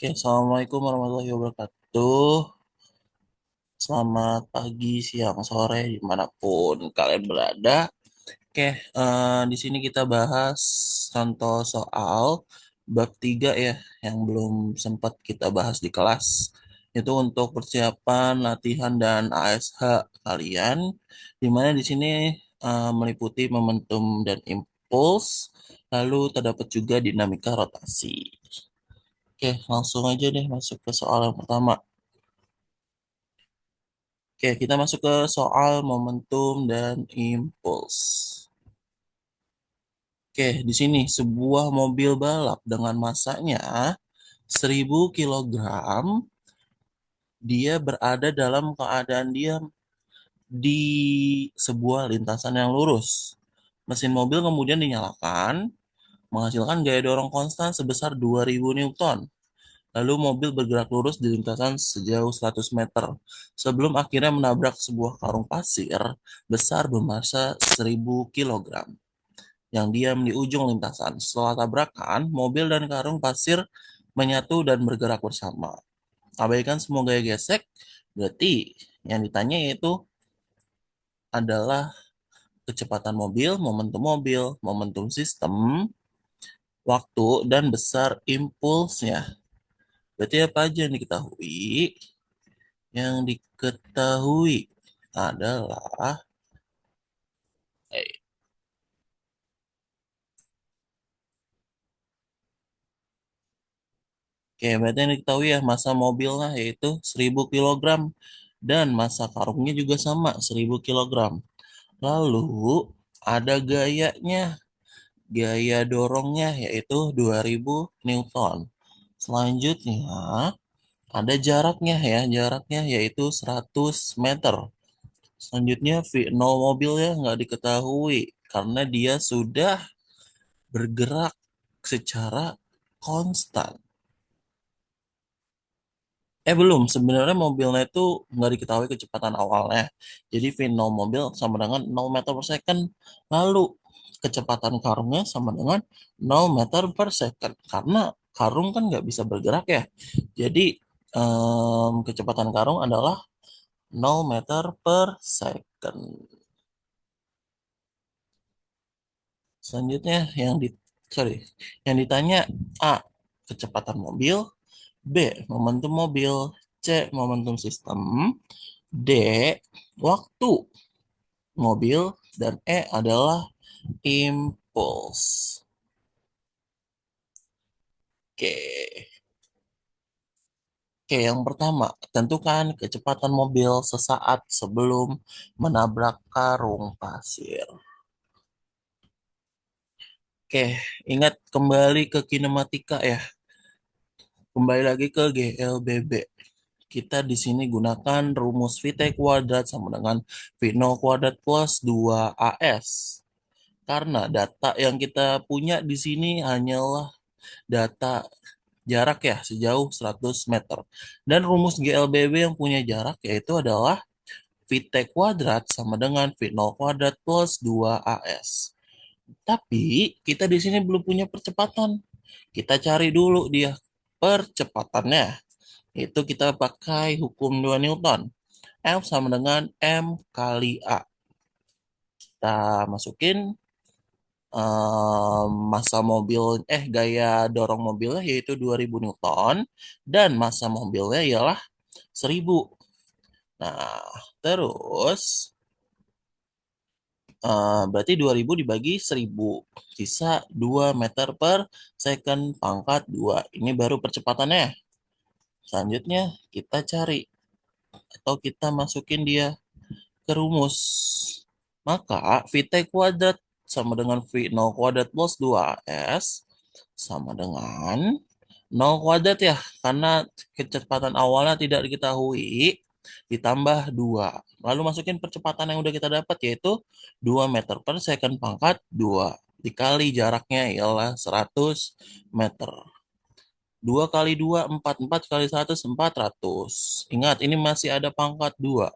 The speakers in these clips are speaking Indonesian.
Oke, Assalamualaikum warahmatullahi wabarakatuh. Selamat pagi, siang, sore, dimanapun kalian berada. Oke, di sini kita bahas contoh soal bab 3 ya, yang belum sempat kita bahas di kelas. Itu untuk persiapan latihan dan ASH kalian, di mana di sini meliputi momentum dan impuls, lalu terdapat juga dinamika rotasi. Oke, langsung aja deh masuk ke soal yang pertama. Oke, kita masuk ke soal momentum dan impuls. Oke, di sini sebuah mobil balap dengan massanya 1000 kilogram, dia berada dalam keadaan diam di sebuah lintasan yang lurus. Mesin mobil kemudian dinyalakan, menghasilkan gaya dorong konstan sebesar 2000 Newton. Lalu mobil bergerak lurus di lintasan sejauh 100 meter sebelum akhirnya menabrak sebuah karung pasir besar bermassa 1000 kilogram yang diam di ujung lintasan. Setelah tabrakan, mobil dan karung pasir menyatu dan bergerak bersama. Abaikan semua gaya gesek, berarti yang ditanya yaitu adalah kecepatan mobil, momentum sistem, waktu, dan besar impulsnya. Berarti apa aja yang diketahui? Yang diketahui adalah eh, oke, berarti yang diketahui ya massa mobilnya yaitu 1000 kilogram dan massa karungnya juga sama 1000 kilogram. Lalu ada gayanya, gaya dorongnya yaitu 2000 Newton. Selanjutnya ada jaraknya ya, jaraknya yaitu 100 meter. Selanjutnya V0 mobilnya nggak diketahui karena dia sudah bergerak secara konstan. Belum, sebenarnya mobilnya itu nggak diketahui kecepatan awalnya. Jadi V0 mobil sama dengan 0 meter per second. Lalu kecepatan karungnya sama dengan 0 meter per second. Karena karung kan nggak bisa bergerak ya. Jadi kecepatan karung adalah 0 meter per second. Selanjutnya sorry, yang ditanya A, kecepatan mobil, B, momentum mobil, C, momentum sistem, D, waktu mobil, dan E adalah impuls. Oke. Oke, yang pertama, tentukan kecepatan mobil sesaat sebelum menabrak karung pasir. Oke, ingat kembali ke kinematika ya. Kembali lagi ke GLBB. Kita di sini gunakan rumus VT kuadrat sama dengan V0 kuadrat plus 2AS. Karena data yang kita punya di sini hanyalah data jarak ya sejauh 100 meter. Dan rumus GLBB yang punya jarak yaitu adalah VT kuadrat sama dengan V0 kuadrat plus 2AS. Tapi kita di sini belum punya percepatan. Kita cari dulu dia percepatannya. Itu kita pakai hukum 2 Newton. F sama dengan M kali A. Kita masukin massa mobil, gaya dorong mobilnya yaitu 2000 Newton. Dan massa mobilnya ialah 1000. Nah, terus berarti 2000 dibagi 1000. Sisa 2 meter per second pangkat 2. Ini baru percepatannya. Selanjutnya kita cari atau kita masukin dia ke rumus. Maka VT kuadrat sama dengan V0 kuadrat plus 2S sama dengan 0 kuadrat ya. Karena kecepatan awalnya tidak diketahui, ditambah 2. Lalu masukin percepatan yang udah kita dapat yaitu 2 meter per second pangkat 2. Dikali jaraknya ialah 100 meter. 2 kali 2, 4. 4 kali 100, 400. Ingat, ini masih ada pangkat 2.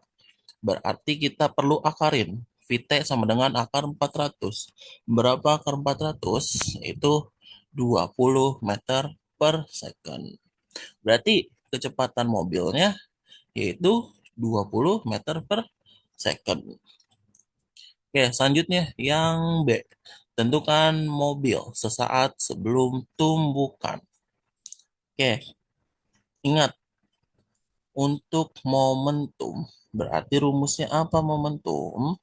Berarti kita perlu akarin. VT sama dengan akar 400. Berapa akar 400? Itu 20 meter per second. Berarti kecepatan mobilnya yaitu 20 meter per second. Oke, selanjutnya yang B. Tentukan mobil sesaat sebelum tumbukan. Oke, ingat untuk momentum. Berarti rumusnya apa momentum?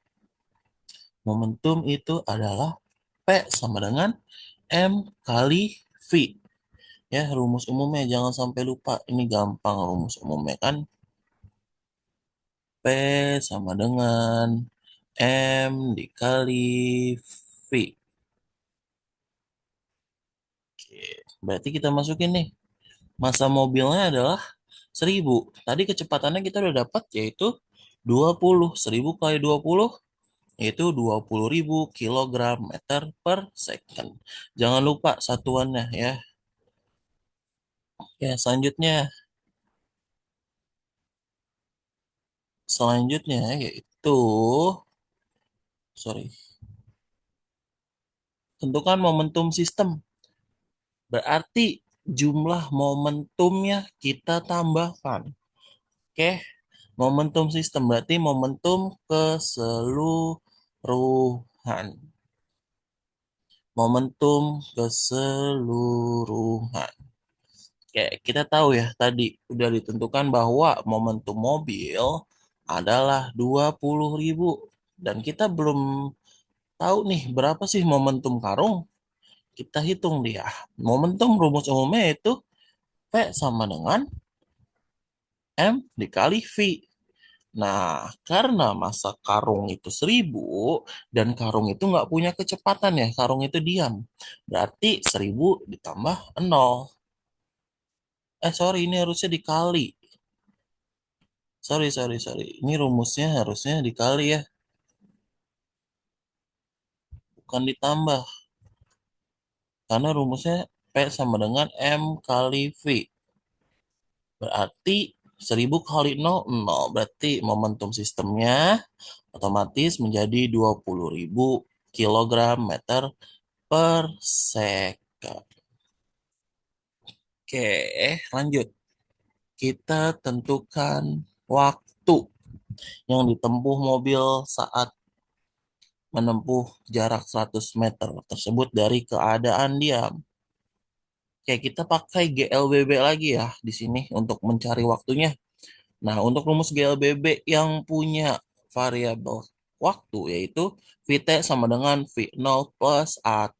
Momentum itu adalah P sama dengan M kali V. Ya, rumus umumnya jangan sampai lupa. Ini gampang rumus umumnya kan. P sama dengan M dikali V. Oke, berarti kita masukin nih. Masa mobilnya adalah 1000. Tadi kecepatannya kita udah dapat yaitu 20. 1000 kali 20 yaitu 20.000 kilogram meter per second. Jangan lupa satuannya ya. Ya, selanjutnya yaitu sorry, tentukan momentum sistem. Berarti jumlah momentumnya kita tambahkan. Oke, momentum sistem berarti momentum keseluruhan. Momentum keseluruhan. Kayak kita tahu ya, tadi udah ditentukan bahwa momentum mobil adalah 20.000. Dan kita belum tahu nih berapa sih momentum karung. Kita hitung dia. Momentum rumus umumnya itu P sama dengan M dikali V. Nah, karena masa karung itu 1000 dan karung itu nggak punya kecepatan ya, karung itu diam. Berarti 1000 ditambah 0. Sorry, ini harusnya dikali. Sorry, sorry, sorry. Ini rumusnya harusnya dikali ya, bukan ditambah. Karena rumusnya P sama dengan M kali V. Berarti 1000 kali 0, 0. Berarti momentum sistemnya otomatis menjadi 20.000 kilogram meter per second. Oke, lanjut. Kita tentukan waktu yang ditempuh mobil saat menempuh jarak 100 meter tersebut dari keadaan diam. Oke, kita pakai GLBB lagi ya di sini untuk mencari waktunya. Nah, untuk rumus GLBB yang punya variabel waktu yaitu VT sama dengan V0 plus AT.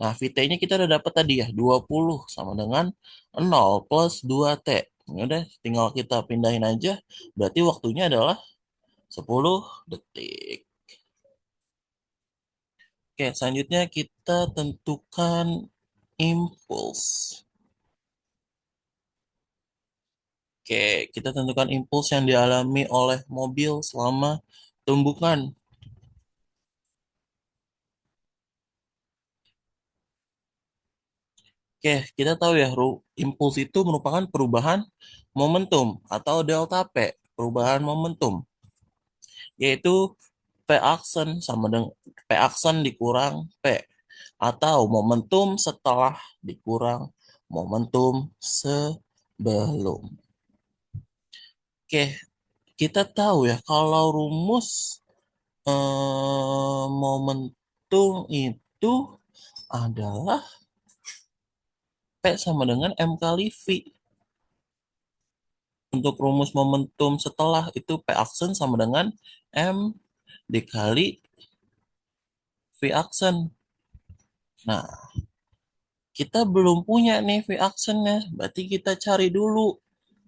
Nah, VT-nya kita udah dapat tadi ya, 20 sama dengan 0 plus 2T. Ini udah tinggal kita pindahin aja. Berarti waktunya adalah 10 detik. Oke, selanjutnya kita tentukan impuls. Oke, kita tentukan impuls yang dialami oleh mobil selama tumbukan. Oke, kita tahu ya, impuls itu merupakan perubahan momentum atau delta P, perubahan momentum, yaitu P aksen sama dengan P aksen dikurang P atau momentum setelah dikurang momentum sebelum. Oke, kita tahu ya kalau rumus momentum itu adalah P sama dengan M kali V. Untuk rumus momentum setelah itu P aksen sama dengan M dikali V aksen. Nah, kita belum punya nih V aksennya, berarti kita cari dulu.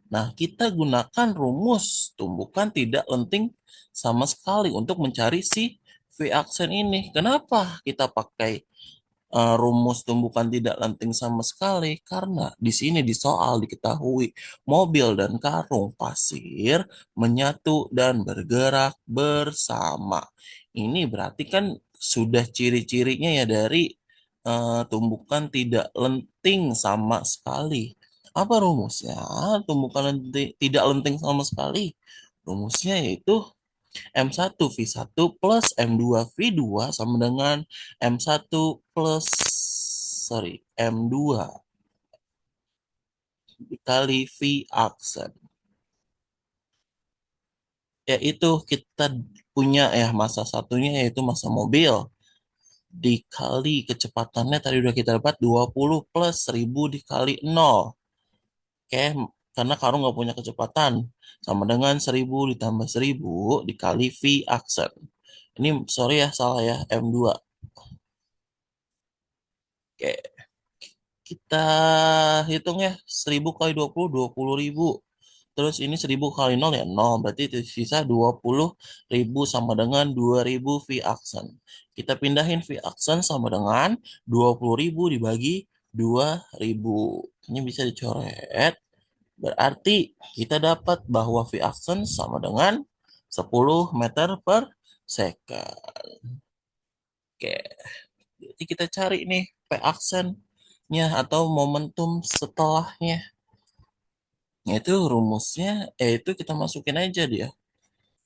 Nah, kita gunakan rumus tumbukan tidak lenting sama sekali untuk mencari si V aksen ini. Kenapa kita pakai rumus tumbukan tidak lenting sama sekali? Karena di sini di soal diketahui mobil dan karung pasir menyatu dan bergerak bersama. Ini berarti kan sudah ciri-cirinya ya dari tumbukan tidak lenting sama sekali. Apa rumusnya? Tumbukan tidak lenting sama sekali. Rumusnya yaitu M1 V1 plus M2 V2 sama dengan M1 plus, sorry, M2 dikali V aksen. Yaitu kita punya ya masa satunya yaitu masa mobil. Dikali kecepatannya tadi udah kita dapat 20 plus 1000 dikali 0. Oke, karena Karung nggak punya kecepatan. Sama dengan 1000 ditambah 1000 dikali V aksen. Ini sorry ya, salah ya, M2. Oke, kita hitung ya, 1000 kali 20 ribu. Terus ini 1000 kali 0 ya 0, berarti sisa 20 ribu sama dengan 2000 V aksen. Kita pindahin V aksen sama dengan 20 ribu dibagi 2000. Ini bisa dicoret. Berarti kita dapat bahwa V aksen sama dengan 10 meter per second. Oke, jadi kita cari nih P aksennya atau momentum setelahnya. Itu rumusnya, itu kita masukin aja dia.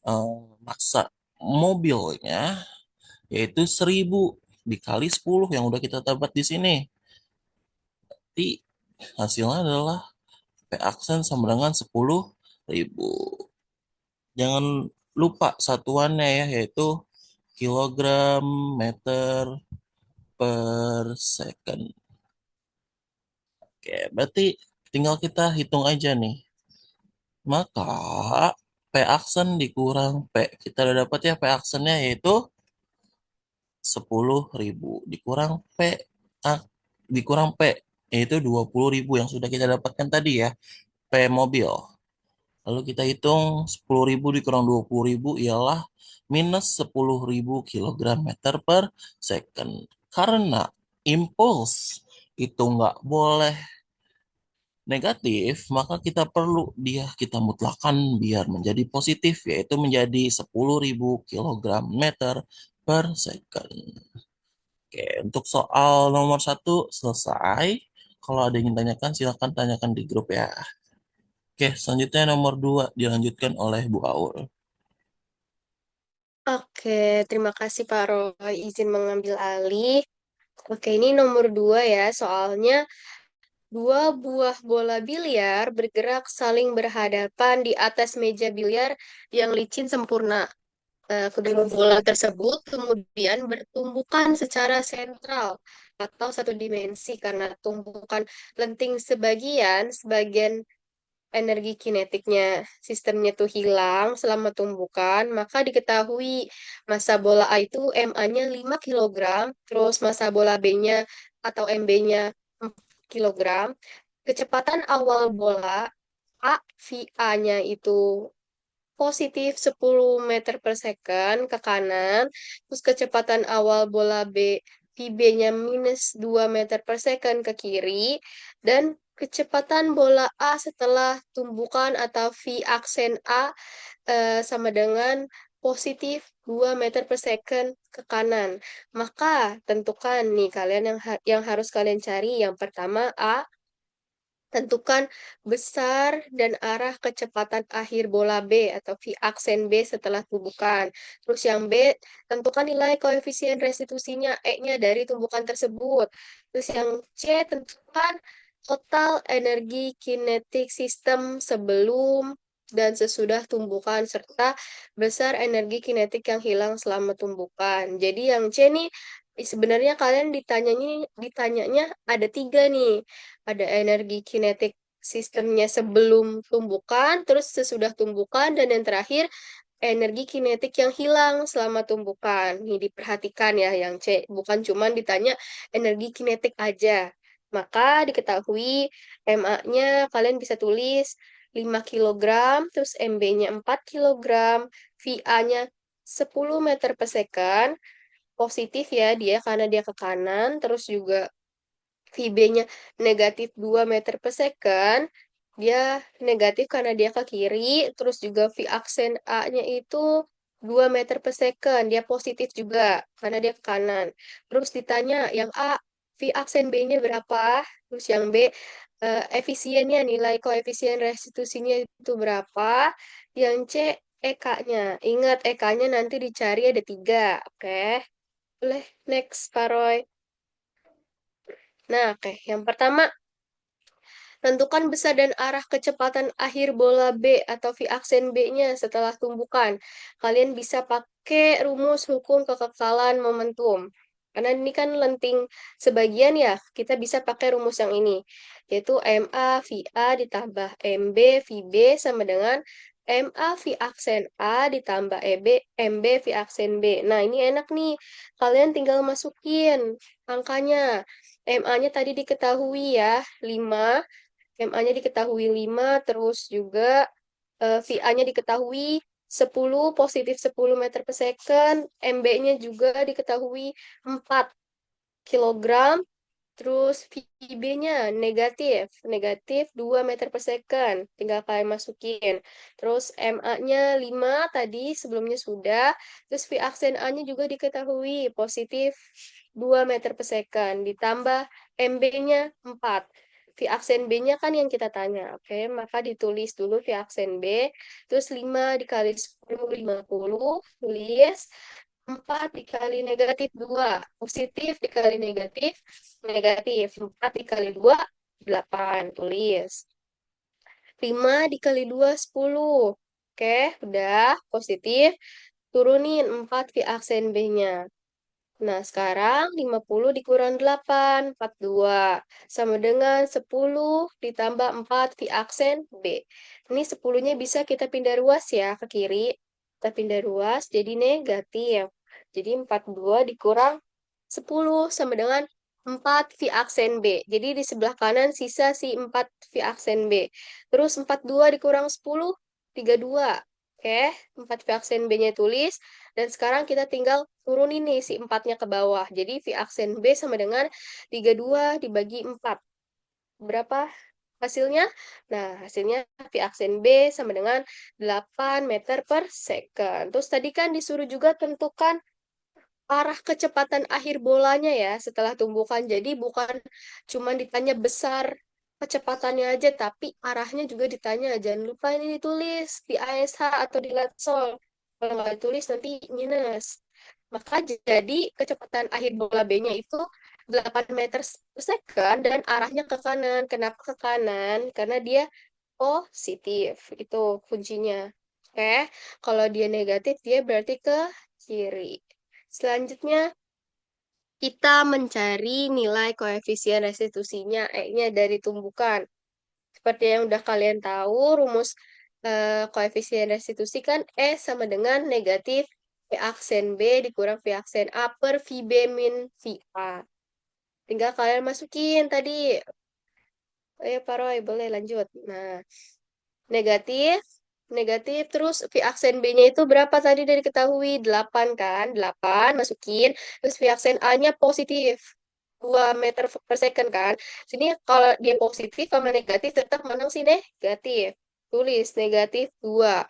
eh, Massa mobilnya yaitu 1000 dikali 10 yang udah kita dapat di sini. Jadi hasilnya adalah P aksen sama dengan 10.000. Jangan lupa satuannya ya, yaitu kilogram meter per second. Oke, berarti tinggal kita hitung aja nih. Maka P aksen dikurang P. Kita udah dapat ya P aksennya yaitu 10.000 dikurang P dikurang P yaitu 20.000 yang sudah kita dapatkan tadi ya, P mobil. Lalu kita hitung 10.000 dikurang 20.000 ialah minus 10.000 kilogram meter per second. Karena impuls itu nggak boleh negatif, maka kita perlu dia kita mutlakan biar menjadi positif, yaitu menjadi 10.000 kilogram meter per second. Oke, untuk soal nomor satu selesai. Kalau ada yang ingin tanyakan, silakan tanyakan di grup ya. Oke, selanjutnya nomor dua dilanjutkan oleh Bu Aul. Oke, terima kasih Pak Roy izin mengambil alih. Oke, ini nomor 2 ya. Soalnya dua buah bola biliar bergerak saling berhadapan di atas meja biliar yang licin sempurna. Kedua bola tersebut kemudian bertumbukan secara sentral atau satu dimensi karena tumbukan lenting sebagian energi kinetiknya sistemnya tuh hilang selama tumbukan, maka diketahui massa bola A itu MA-nya 5 kilogram, terus massa bola B-nya atau MB-nya 4 kilogram. Kecepatan awal bola A VA-nya itu positif 10 meter per second ke kanan, terus kecepatan awal bola B VB-nya minus 2 meter per second ke kiri, dan kecepatan bola A setelah tumbukan atau V aksen A sama dengan positif 2 meter per second ke kanan. Maka tentukan nih kalian yang harus kalian cari yang pertama A. Tentukan besar dan arah kecepatan akhir bola B atau V aksen B setelah tumbukan. Terus yang B, tentukan nilai koefisien restitusinya E-nya dari tumbukan tersebut. Terus yang C, tentukan total energi kinetik sistem sebelum dan sesudah tumbukan serta besar energi kinetik yang hilang selama tumbukan. Jadi yang C nih sebenarnya kalian ditanyanya ada tiga nih, ada energi kinetik sistemnya sebelum tumbukan, terus sesudah tumbukan, dan yang terakhir energi kinetik yang hilang selama tumbukan. Nih diperhatikan ya yang C, bukan cuma ditanya energi kinetik aja. Maka diketahui MA-nya kalian bisa tulis 5 kilogram, terus MB-nya 4 kilogram, VA-nya 10 meter per second, positif ya dia karena dia ke kanan, terus juga VB-nya negatif 2 meter per second, dia negatif karena dia ke kiri, terus juga V aksen A-nya itu 2 meter per second, dia positif juga karena dia ke kanan. Terus ditanya yang A, V aksen B-nya berapa? Terus yang B, efisiennya, nilai koefisien restitusinya itu berapa? Yang C, EK-nya. Ingat, EK-nya nanti dicari ada tiga, oke? Boleh, next, Pak Roy. Nah, oke. Yang pertama, Tentukan besar dan arah kecepatan akhir bola B atau V aksen B-nya setelah tumbukan. Kalian bisa pakai rumus hukum kekekalan momentum. Karena ini kan lenting sebagian ya, kita bisa pakai rumus yang ini, yaitu MA V A ditambah MB V B sama dengan MA V aksen A ditambah MB V aksen B. Nah, ini enak nih. Kalian tinggal masukin angkanya. MA-nya tadi diketahui ya, 5. MA-nya diketahui 5, terus juga VA-nya diketahui 10, positif 10 meter per second, MB-nya juga diketahui 4 kilogram, terus VB-nya negatif, negatif 2 meter per second, tinggal kalian masukin. Terus MA-nya 5 tadi sebelumnya sudah, terus V aksen A-nya juga diketahui positif 2 meter per second, ditambah MB-nya 4. V aksen B-nya kan yang kita tanya, oke, maka ditulis dulu V aksen B, terus 5 dikali 10, 50, tulis 4 dikali negatif 2 positif dikali negatif, negatif. 4 dikali 2 8. Tulis. 5 dikali 2 10. Oke, udah positif. Turunin 4 V aksen B-nya. Nah, sekarang 50 dikurang 8, 42. Sama dengan 10 ditambah 4 V aksen B. Ini 10-nya bisa kita pindah ruas ya ke kiri. Kita pindah ruas jadi negatif. Jadi 42 dikurang 10 sama dengan 4 V aksen B. Jadi di sebelah kanan sisa si 4 V aksen B. Terus 42 dikurang 10, 32. Oke, 4 V aksen B-nya tulis. Dan sekarang kita tinggal turunin nih si 4-nya ke bawah. Jadi V aksen B sama dengan 32 dibagi 4. Berapa hasilnya? Nah, hasilnya V aksen B sama dengan 8 meter per second. Terus tadi kan disuruh juga tentukan arah kecepatan akhir bolanya ya setelah tumbukan. Jadi bukan cuma ditanya besar kecepatannya aja, tapi arahnya juga ditanya. Jangan lupa ini ditulis di ASH atau di Latsol. Kalau nggak ditulis nanti minus. Maka jadi kecepatan akhir bola B-nya itu 8 meter per second dan arahnya ke kanan. Kenapa ke kanan? Karena dia positif. Itu kuncinya. Oke, kalau dia negatif, dia berarti ke kiri. Selanjutnya, kita mencari nilai koefisien restitusinya, E-nya dari tumbukan. Seperti yang udah kalian tahu, rumus koefisien restitusi kan E sama dengan negatif V aksen B dikurang V aksen A per VB min VA. Tinggal kalian masukin tadi. Ayo Pak Roy, boleh lanjut. Nah, negatif, negatif, terus V aksen B-nya itu berapa tadi dari ketahui? 8 kan? 8, masukin. Terus V aksen A-nya positif. 2 meter per second kan? Sini kalau dia positif sama negatif tetap mana sih negatif. Tulis negatif 2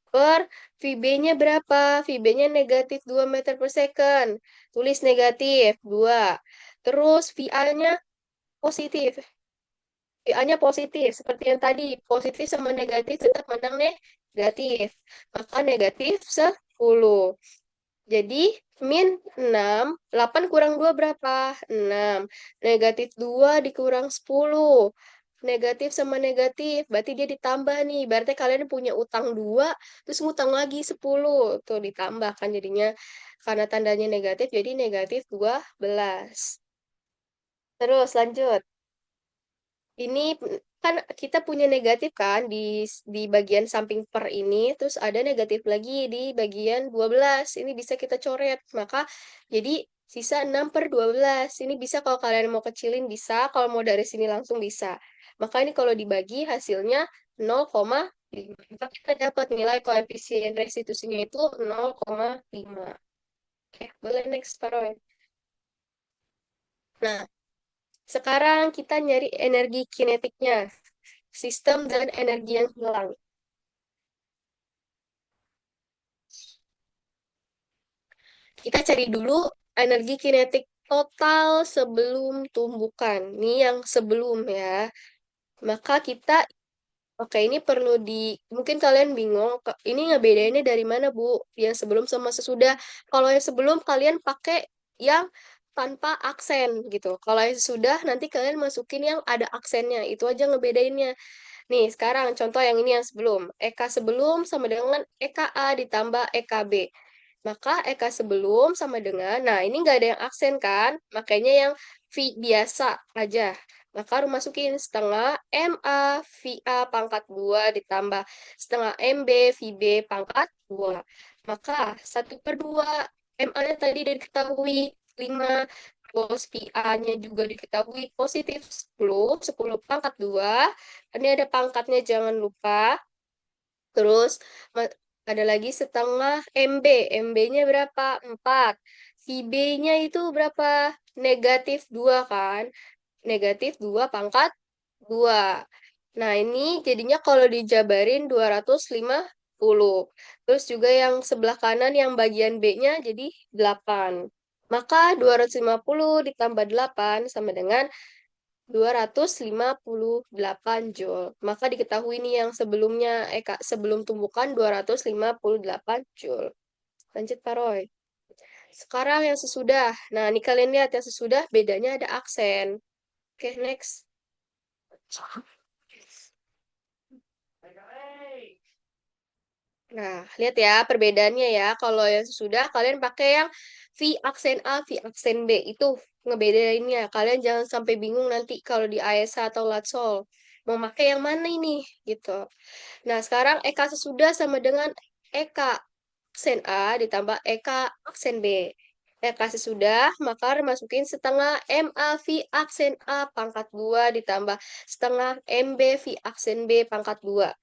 per VB-nya berapa? VB-nya negatif 2 meter per second. Tulis negatif 2. Terus VA-nya positif. VA-nya positif, seperti yang tadi, positif sama negatif tetap menang negatif. Maka negatif 10. Jadi, min 6, 8 kurang 2 berapa? 6. Negatif 2 dikurang 10. Negatif sama negatif, berarti dia ditambah nih. Berarti kalian punya utang 2, terus ngutang lagi 10. Tuh ditambah kan jadinya, karena tandanya negatif, jadi negatif 12. Terus lanjut. Ini kan kita punya negatif kan di bagian samping per ini, terus ada negatif lagi di bagian 12. Ini bisa kita coret. Maka jadi sisa 6 per 12. Ini bisa kalau kalian mau kecilin bisa, kalau mau dari sini langsung bisa. Maka ini kalau dibagi hasilnya 0,5. Maka kita dapat nilai koefisien restitusinya itu 0,5. Oke, boleh next, Pak Roy. Nah, sekarang kita nyari energi kinetiknya, sistem dan energi yang hilang. Kita cari dulu energi kinetik total sebelum tumbukan. Ini yang sebelum ya. Maka kita, oke ini perlu mungkin kalian bingung, ini ngebedainnya dari mana Bu? Yang sebelum sama sesudah. Kalau yang sebelum kalian pakai yang tanpa aksen gitu. Kalau yang sudah nanti kalian masukin yang ada aksennya. Itu aja ngebedainnya. Nih, sekarang contoh yang ini yang sebelum. Eka sebelum sama dengan Eka A ditambah Eka B. Maka Eka sebelum sama dengan, nah ini nggak ada yang aksen kan? Makanya yang V biasa aja. Maka harus masukin setengah MA VA pangkat 2 ditambah setengah MB VB pangkat 2. Maka 1/2 MA-nya tadi udah diketahui 5, terus VA-nya juga diketahui positif 10, 10 pangkat 2. Ini ada pangkatnya jangan lupa. Terus ada lagi setengah MB. MB-nya berapa? 4. VB-nya itu berapa? Negatif 2 kan? Negatif 2 pangkat 2. Nah, ini jadinya kalau dijabarin 250. Terus juga yang sebelah kanan yang bagian B-nya jadi 8. Maka 250 ditambah 8 sama dengan 258 Joule. Maka diketahui nih yang sebelumnya, sebelum tumbukan 258 Joule. Lanjut Pak Roy. Sekarang yang sesudah. Nah, ini kalian lihat yang sesudah bedanya ada aksen. Oke, next. Nah, lihat ya perbedaannya ya. Kalau yang sesudah kalian pakai yang V aksen A, V aksen B. Itu ngebedainnya. Kalian jangan sampai bingung nanti kalau di ASA atau Latsol. Mau pakai yang mana ini? Gitu. Nah, sekarang Eka sesudah sama dengan Eka aksen A ditambah Eka aksen B. Eka sesudah, maka masukin setengah MAV aksen A pangkat 2 ditambah setengah MB V aksen B pangkat 2.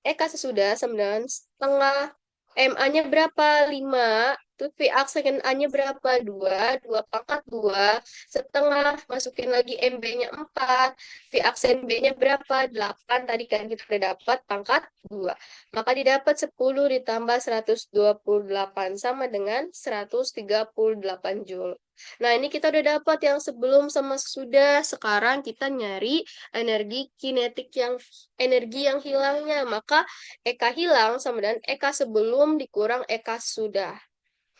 Eka sesudah sama dengan setengah MA-nya berapa? 5. Terus V aksen A-nya berapa? 2. 2 pangkat 2. Setengah. Masukin lagi MB-nya 4. V aksen B-nya berapa? 8. Tadi kan kita udah dapat pangkat 2. Maka didapat 10 ditambah 128 sama dengan 138 Joule. Nah, ini kita udah dapat yang sebelum sama sesudah. Sekarang kita nyari energi kinetik energi yang hilangnya. Maka Eka hilang sama dengan Eka sebelum dikurang Eka sudah.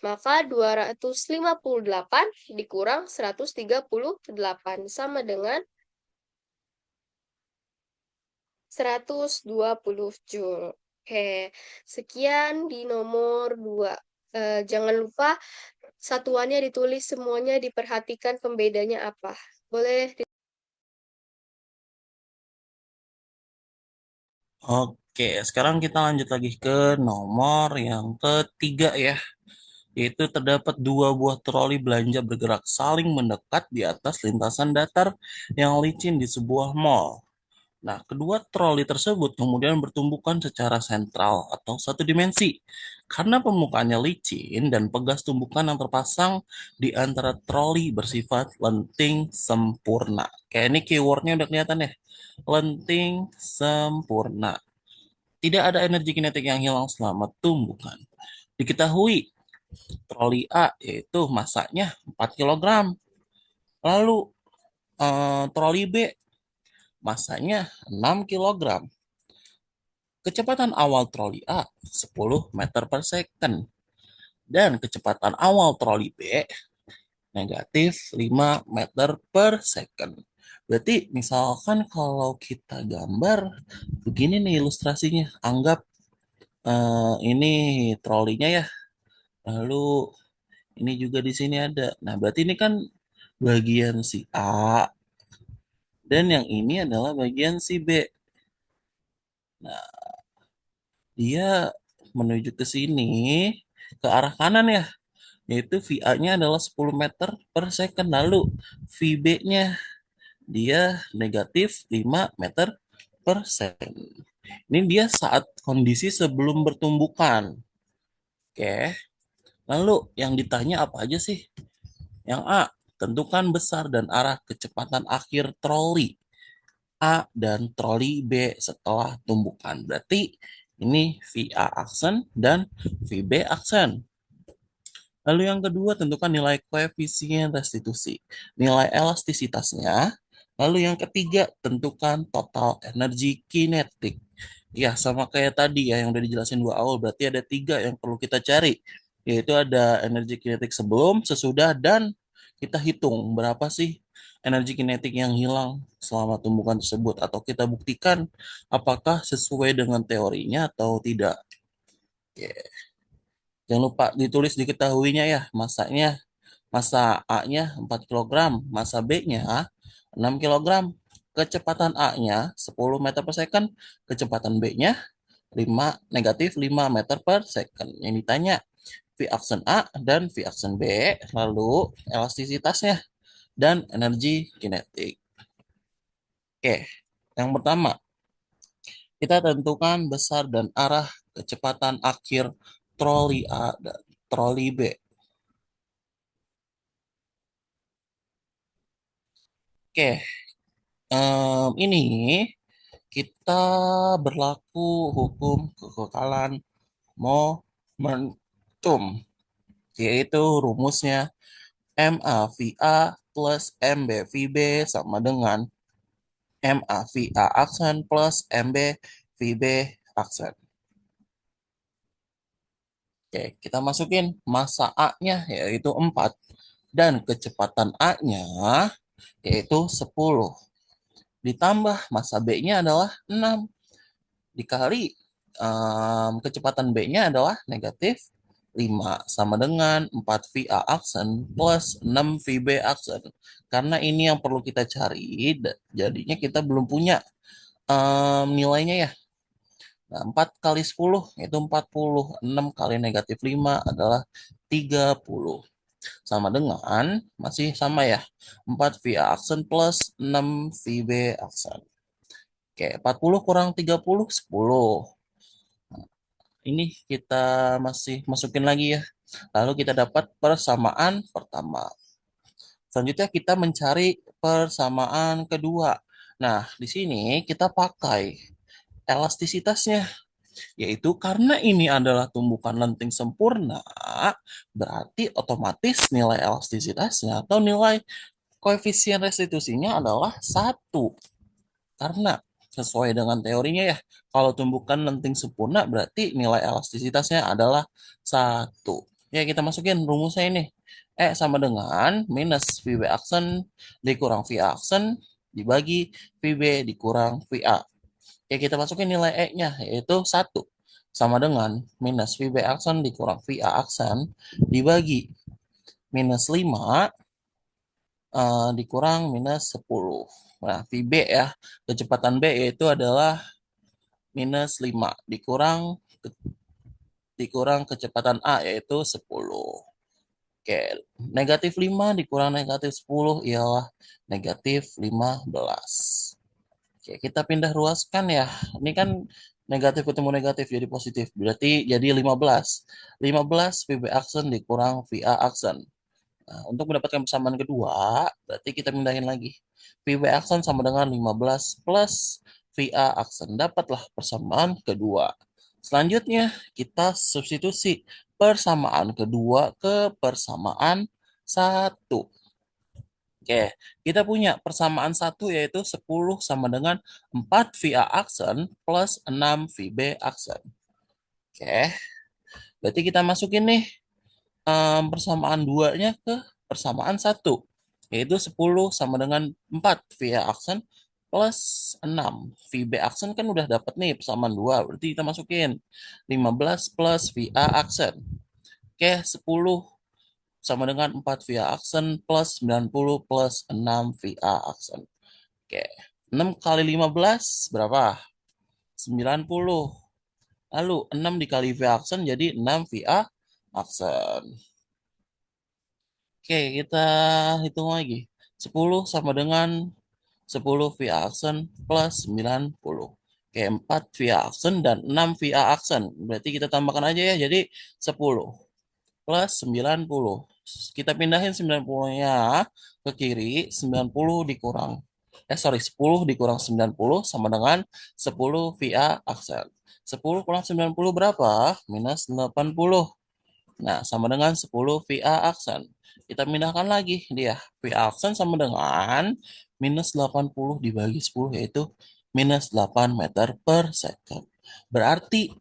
Maka 258 dikurang 138 sama dengan 120 Joule. Oke, sekian di nomor 2. Jangan lupa satuannya ditulis semuanya, diperhatikan pembedanya apa. Boleh. Oke, sekarang kita lanjut lagi ke nomor yang ketiga ya, yaitu terdapat dua buah troli belanja bergerak saling mendekat di atas lintasan datar yang licin di sebuah mall. Nah, kedua troli tersebut kemudian bertumbukan secara sentral atau satu dimensi. Karena permukaannya licin dan pegas tumbukan yang terpasang di antara troli bersifat lenting sempurna. Kayak ini keywordnya udah kelihatan ya. Lenting sempurna. Tidak ada energi kinetik yang hilang selama tumbukan. Diketahui troli A yaitu masanya 4 kilogram. Lalu troli B masanya 6 kilogram. Kecepatan awal troli A 10 meter per second dan kecepatan awal troli B negatif 5 meter per second. Berarti misalkan kalau kita gambar begini nih ilustrasinya, anggap ini trolinya ya. Lalu ini juga di sini ada. Nah, berarti ini kan bagian si A dan yang ini adalah bagian si B. Nah, dia menuju ke sini ke arah kanan ya, yaitu VA-nya adalah 10 meter per second. Lalu VB-nya dia negatif 5 meter per second. Ini dia saat kondisi sebelum bertumbukan. Oke. Lalu yang ditanya apa aja sih? Yang A, tentukan besar dan arah kecepatan akhir troli A dan troli B setelah tumbukan. Berarti ini VA aksen dan VB aksen. Lalu yang kedua, tentukan nilai koefisien restitusi, nilai elastisitasnya. Lalu yang ketiga, tentukan total energi kinetik. Ya, sama kayak tadi ya yang udah dijelasin dua awal, berarti ada tiga yang perlu kita cari, yaitu ada energi kinetik sebelum, sesudah, dan kita hitung berapa sih energi kinetik yang hilang selama tumbukan tersebut, atau kita buktikan apakah sesuai dengan teorinya atau tidak. Oke. Jangan lupa ditulis diketahuinya ya, masanya. Massa A-nya 4 kilogram, massa B-nya 6 kilogram. Kecepatan A-nya 10 meter per second, kecepatan B-nya 5 meter per second. Yang ditanya V aksen A dan V aksen B, lalu elastisitasnya dan energi kinetik. Oke, yang pertama, kita tentukan besar dan arah kecepatan akhir troli A dan troli B. Oke, ini kita berlaku hukum kekekalan momentum, yaitu rumusnya MA VA plus MB VB sama dengan MA VA aksen plus MB VB aksen. Oke, kita masukin massa A-nya yaitu 4 dan kecepatan A-nya yaitu 10. Ditambah massa B-nya adalah 6 dikali kecepatan B-nya adalah negatif 5 sama dengan 4 VA aksen plus 6 VB aksen. Karena ini yang perlu kita cari, jadinya kita belum punya nilainya ya. Nah, 4 kali 10 itu 40. 6 kali negatif 5 adalah 30. Sama dengan, masih sama ya, 4 VA aksen plus 6 VB aksen. Oke, 40 kurang 30, 10. Ini kita masih masukin lagi ya. Lalu kita dapat persamaan pertama. Selanjutnya kita mencari persamaan kedua. Nah, di sini kita pakai elastisitasnya, yaitu karena ini adalah tumbukan lenting sempurna, berarti otomatis nilai elastisitasnya atau nilai koefisien restitusinya adalah 1. Karena sesuai dengan teorinya ya, kalau tumbukan lenting sempurna berarti nilai elastisitasnya adalah 1. Ya, kita masukin rumusnya ini. E sama dengan minus VB aksen dikurang V aksen dibagi VB dikurang VA. Ya, kita masukin nilai E-nya yaitu 1 sama dengan minus VB aksen dikurang VA aksen dibagi minus 5 dikurang minus 10. Nah, VB ya, kecepatan B yaitu adalah minus 5 dikurang kecepatan A yaitu 10. Oke, negatif 5 dikurang negatif 10 ialah negatif 15. Oke, kita pindah ruaskan ya. Ini kan negatif ketemu negatif jadi positif. Berarti jadi 15. 15 VB aksen dikurang VA aksen. Nah, untuk mendapatkan persamaan kedua, berarti kita pindahin lagi. VB aksen sama dengan 15 plus VA aksen. Dapatlah persamaan kedua. Selanjutnya, kita substitusi persamaan kedua ke persamaan satu. Oke, kita punya persamaan satu yaitu 10 sama dengan 4 VA aksen plus 6 VB aksen. Oke, berarti kita masukin nih persamaan duanya ke persamaan satu, yaitu 10 sama dengan 4 via aksen plus 6 VB aksen kan udah dapat nih persamaan 2, berarti kita masukin 15 plus VA aksen. Oke, 10 sama dengan 4 via aksen plus 90 plus 6 VA aksen. Oke, 6 kali 15 berapa? 90. Lalu 6 dikali VA aksen jadi 6 VA aksen. Oke, kita hitung lagi. 10 sama dengan 10 via aksen plus 90. Oke, 4 via aksen dan 6 via aksen. Berarti kita tambahkan aja ya, jadi 10 plus 90. Kita pindahin 90-nya ke kiri, 90 dikurang. Sorry, 10 dikurang 90 sama dengan 10 via aksen. 10 kurang 90 berapa? Minus 80. Nah, sama dengan 10 VA aksen. Kita pindahkan lagi dia. VA aksen sama dengan minus 80 dibagi 10 yaitu minus 8 meter per second. Berarti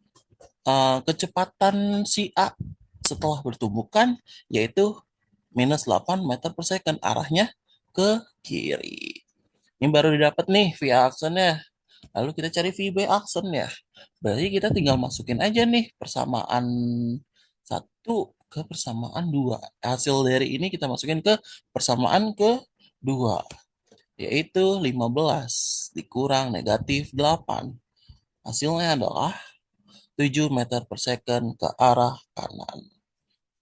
kecepatan si A setelah bertumbukan yaitu minus 8 meter per second. Arahnya ke kiri. Ini baru didapat nih V aksennya. Lalu kita cari VB aksen ya. Berarti kita tinggal masukin aja nih persamaan satu ke persamaan dua. Hasil dari ini kita masukin ke persamaan kedua, yaitu 15 dikurang negatif 8. Hasilnya adalah 7 meter per second ke arah kanan.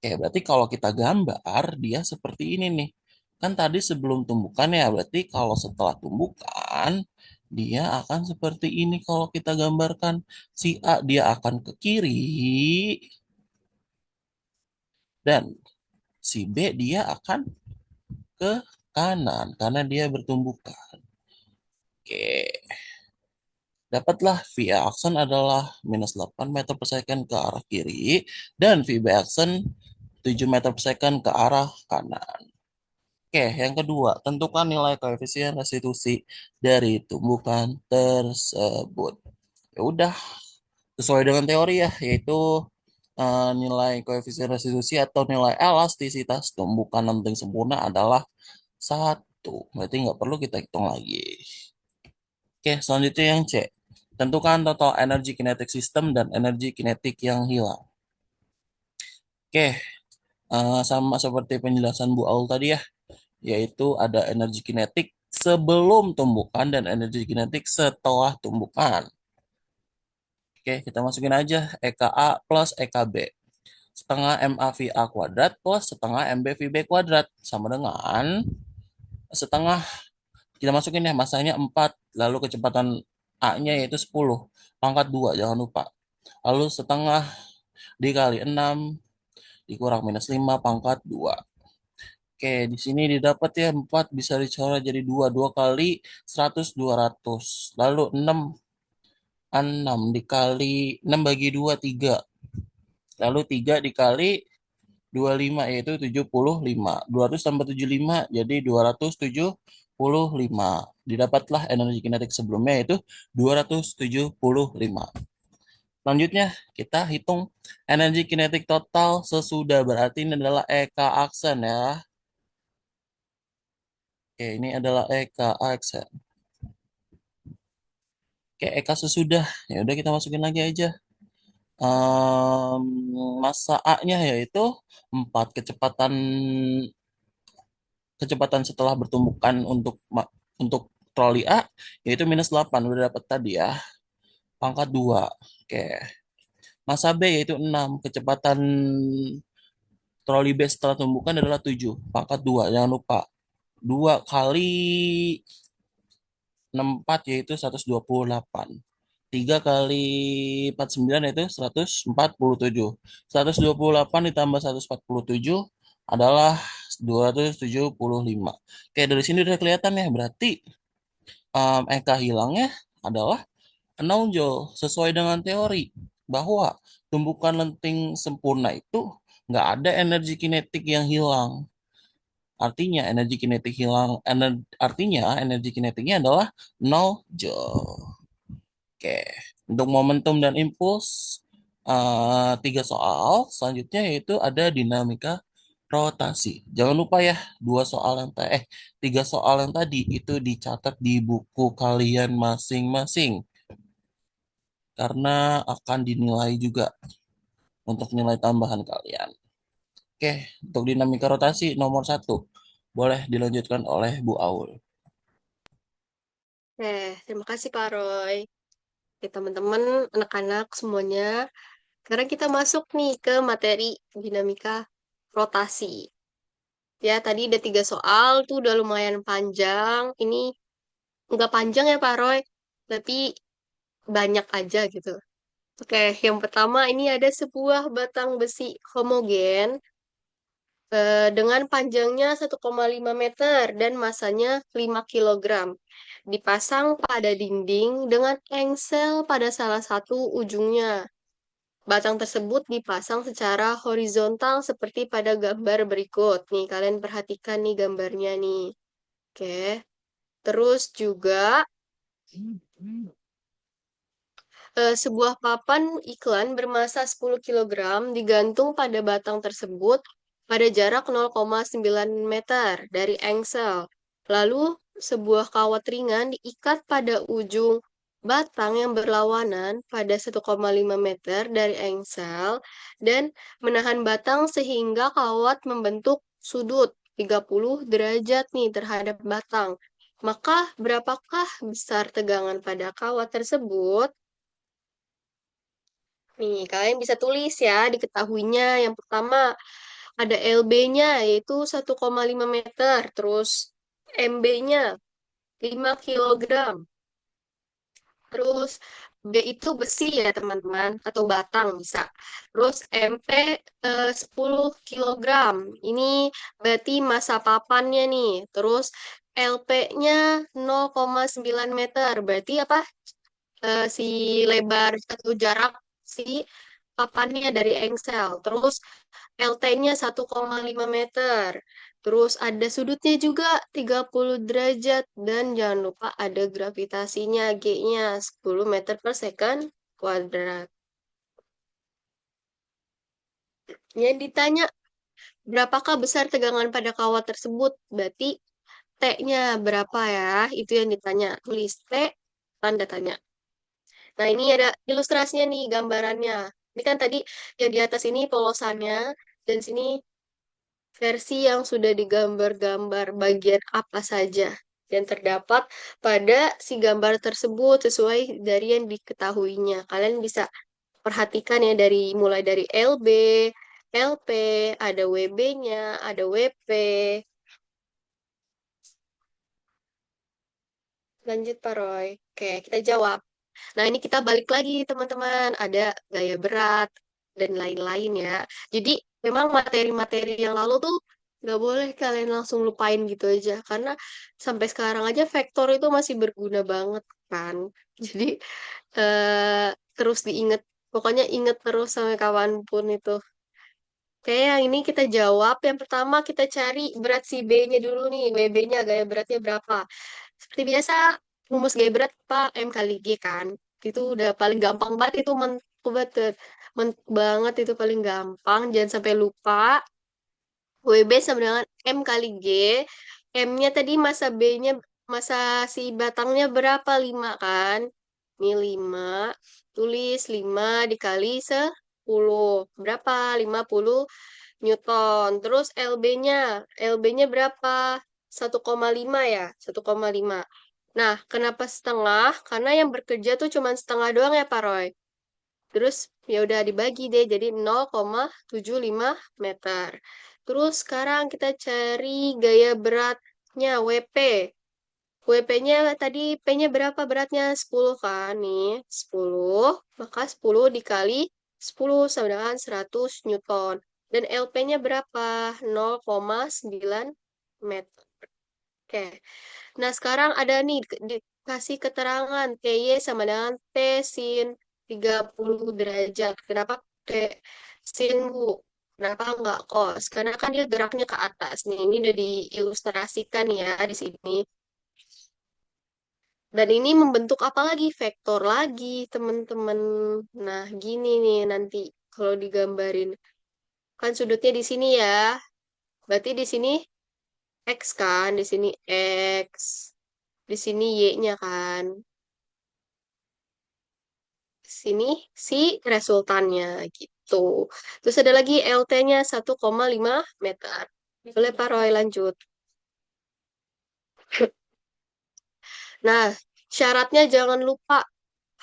Oke, berarti kalau kita gambar, dia seperti ini nih. Kan tadi sebelum tumbukan ya, berarti kalau setelah tumbukan, dia akan seperti ini kalau kita gambarkan. Si A dia akan ke kiri, dan si B dia akan ke kanan, karena dia bertumbukan. Oke, dapatlah V aksen adalah minus 8 meter per second ke arah kiri, dan VB aksen 7 meter per second ke arah kanan. Oke, yang kedua, tentukan nilai koefisien restitusi dari tumbukan tersebut. Ya udah, sesuai dengan teori ya, yaitu nilai koefisien restitusi atau nilai elastisitas tumbukan lenting sempurna adalah 1. Berarti nggak perlu kita hitung lagi. Oke, selanjutnya yang C. Tentukan total energi kinetik sistem dan energi kinetik yang hilang. Oke, sama seperti penjelasan Bu Aul tadi ya, yaitu ada energi kinetik sebelum tumbukan dan energi kinetik setelah tumbukan. Oke, kita masukin aja EKA plus EKB. Setengah MAVA kuadrat plus setengah MBVB kuadrat sama dengan setengah, kita masukin ya masanya 4, lalu kecepatan A-nya yaitu 10, pangkat 2 jangan lupa. Lalu setengah dikali 6 dikurang minus 5 pangkat 2. Oke, di sini didapat ya 4 bisa dicoret jadi 2. 2 kali 100, 200. Lalu 6, 6 dikali 6 bagi 2, 3. Lalu 3 dikali 25 yaitu 75. 200 tambah 75 jadi 275. Didapatlah energi kinetik sebelumnya yaitu 275. Selanjutnya kita hitung energi kinetik total sesudah, berarti ini adalah EK aksen ya. Oke, ini adalah EK aksen. Oke, EK sesudah. Ya udah kita masukin lagi aja. Em, Massa A-nya yaitu 4, kecepatan setelah bertumbukan untuk troli A yaitu minus 8 udah dapat tadi ya, pangkat 2. Oke, massa B yaitu 6, kecepatan troli B setelah tumbukan adalah 7, pangkat 2 jangan lupa. 2 kali 64 yaitu 128. 3 kali 49 yaitu 147. 128 ditambah 147 adalah 275. Oke, dari sini udah kelihatan ya, berarti angka hilangnya adalah 0 joule. Sesuai dengan teori bahwa tumbukan lenting sempurna itu nggak ada energi kinetik yang hilang. Artinya energi kinetiknya adalah 0 joule. Oke, untuk momentum dan impuls, 3 soal selanjutnya yaitu ada dinamika rotasi. Jangan lupa ya, 3 soal yang tadi itu dicatat di buku kalian masing-masing karena akan dinilai juga untuk nilai tambahan kalian. Oke, untuk dinamika rotasi nomor 1 boleh dilanjutkan oleh Bu Aul. Terima kasih Pak Roy. Oke, teman-teman, anak-anak semuanya. Sekarang kita masuk nih ke materi dinamika rotasi. Ya, tadi ada 3 soal, tuh udah lumayan panjang. Ini nggak panjang ya Pak Roy, tapi banyak aja gitu. Oke, yang pertama ini ada sebuah batang besi homogen dengan panjangnya 1,5 meter dan masanya 5 kilogram. Dipasang pada dinding dengan engsel pada salah satu ujungnya. Batang tersebut dipasang secara horizontal seperti pada gambar berikut. Nih, kalian perhatikan nih gambarnya nih. Oke. Terus juga sebuah papan iklan bermasa 10 kilogram digantung pada batang tersebut pada jarak 0,9 meter dari engsel. Lalu, sebuah kawat ringan diikat pada ujung batang yang berlawanan pada 1,5 meter dari engsel dan menahan batang sehingga kawat membentuk sudut 30 derajat nih terhadap batang. Maka berapakah besar tegangan pada kawat tersebut? Nih, kalian bisa tulis ya, diketahuinya. Yang pertama, ada LB-nya, yaitu 1,5 meter. Terus MB-nya 5 kilogram. Terus B itu besi ya, teman-teman. Atau batang bisa. Terus MP 10 kilogram. Ini berarti massa papannya nih. Terus LP-nya 0,9 meter. Berarti apa? Si lebar atau jarak si papannya dari engsel. Terus LT-nya 1,5 meter. Terus ada sudutnya juga 30 derajat. Dan jangan lupa ada gravitasinya G-nya 10 meter per second kuadrat. Yang ditanya, berapakah besar tegangan pada kawat tersebut? Berarti T-nya berapa ya? Itu yang ditanya. Tulis T, tanda tanya. Nah, ini ada ilustrasinya nih, gambarannya. Ini kan tadi yang di atas ini polosannya, dan sini versi yang sudah digambar-gambar bagian apa saja yang terdapat pada si gambar tersebut sesuai dari yang diketahuinya. Kalian bisa perhatikan ya dari mulai dari LB, LP, ada WB-nya, ada WP. Lanjut, Pak Roy. Oke, kita jawab. Nah, ini kita balik lagi, teman-teman. Ada gaya berat dan lain-lain ya. Jadi, memang materi-materi yang lalu tuh nggak boleh kalian langsung lupain gitu aja. Karena sampai sekarang aja vektor itu masih berguna banget kan. Jadi, eh, terus diinget. Pokoknya inget terus sampai kapanpun itu. Oke, yang ini kita jawab. Yang pertama kita cari berat si B-nya dulu nih. WB-nya, gaya beratnya berapa. Seperti biasa, rumus gaya berat Pak M kali G kan. Itu udah paling gampang banget itu mentok banget. Mentok banget itu paling gampang. Jangan sampai lupa. WB sama dengan M kali G. M-nya tadi massa B-nya, massa si batangnya berapa? 5 kan? Ini 5. Tulis 5 dikali 10. Berapa? 50 Newton. Terus LB-nya. LB-nya berapa? 1,5 ya? 1,5. Nah, kenapa setengah? Karena yang bekerja tuh cuma setengah doang ya, Pak Roy. Terus ya udah dibagi deh jadi 0,75 meter. Terus sekarang kita cari gaya beratnya WP. WP-nya tadi P-nya berapa beratnya? 10 kan nih. 10, maka 10 dikali 10 sama dengan 100 Newton. Dan LP-nya berapa? 0,9 meter. Oke. Nah, sekarang ada nih dikasih keterangan TY sama dengan T sin 30 derajat. Kenapa T sin, Bu? Kenapa enggak cos? Karena kan dia geraknya ke atas nih. Ini udah diilustrasikan ya di sini. Dan ini membentuk apa lagi? Vektor lagi, teman-teman. Nah, gini nih nanti kalau digambarin. Kan sudutnya di sini ya. Berarti di sini X kan, di sini X. Di sini Y-nya kan. Sini si resultannya gitu. Terus ada lagi LT-nya 1,5 meter. Boleh Pak Roy lanjut. Nah, syaratnya jangan lupa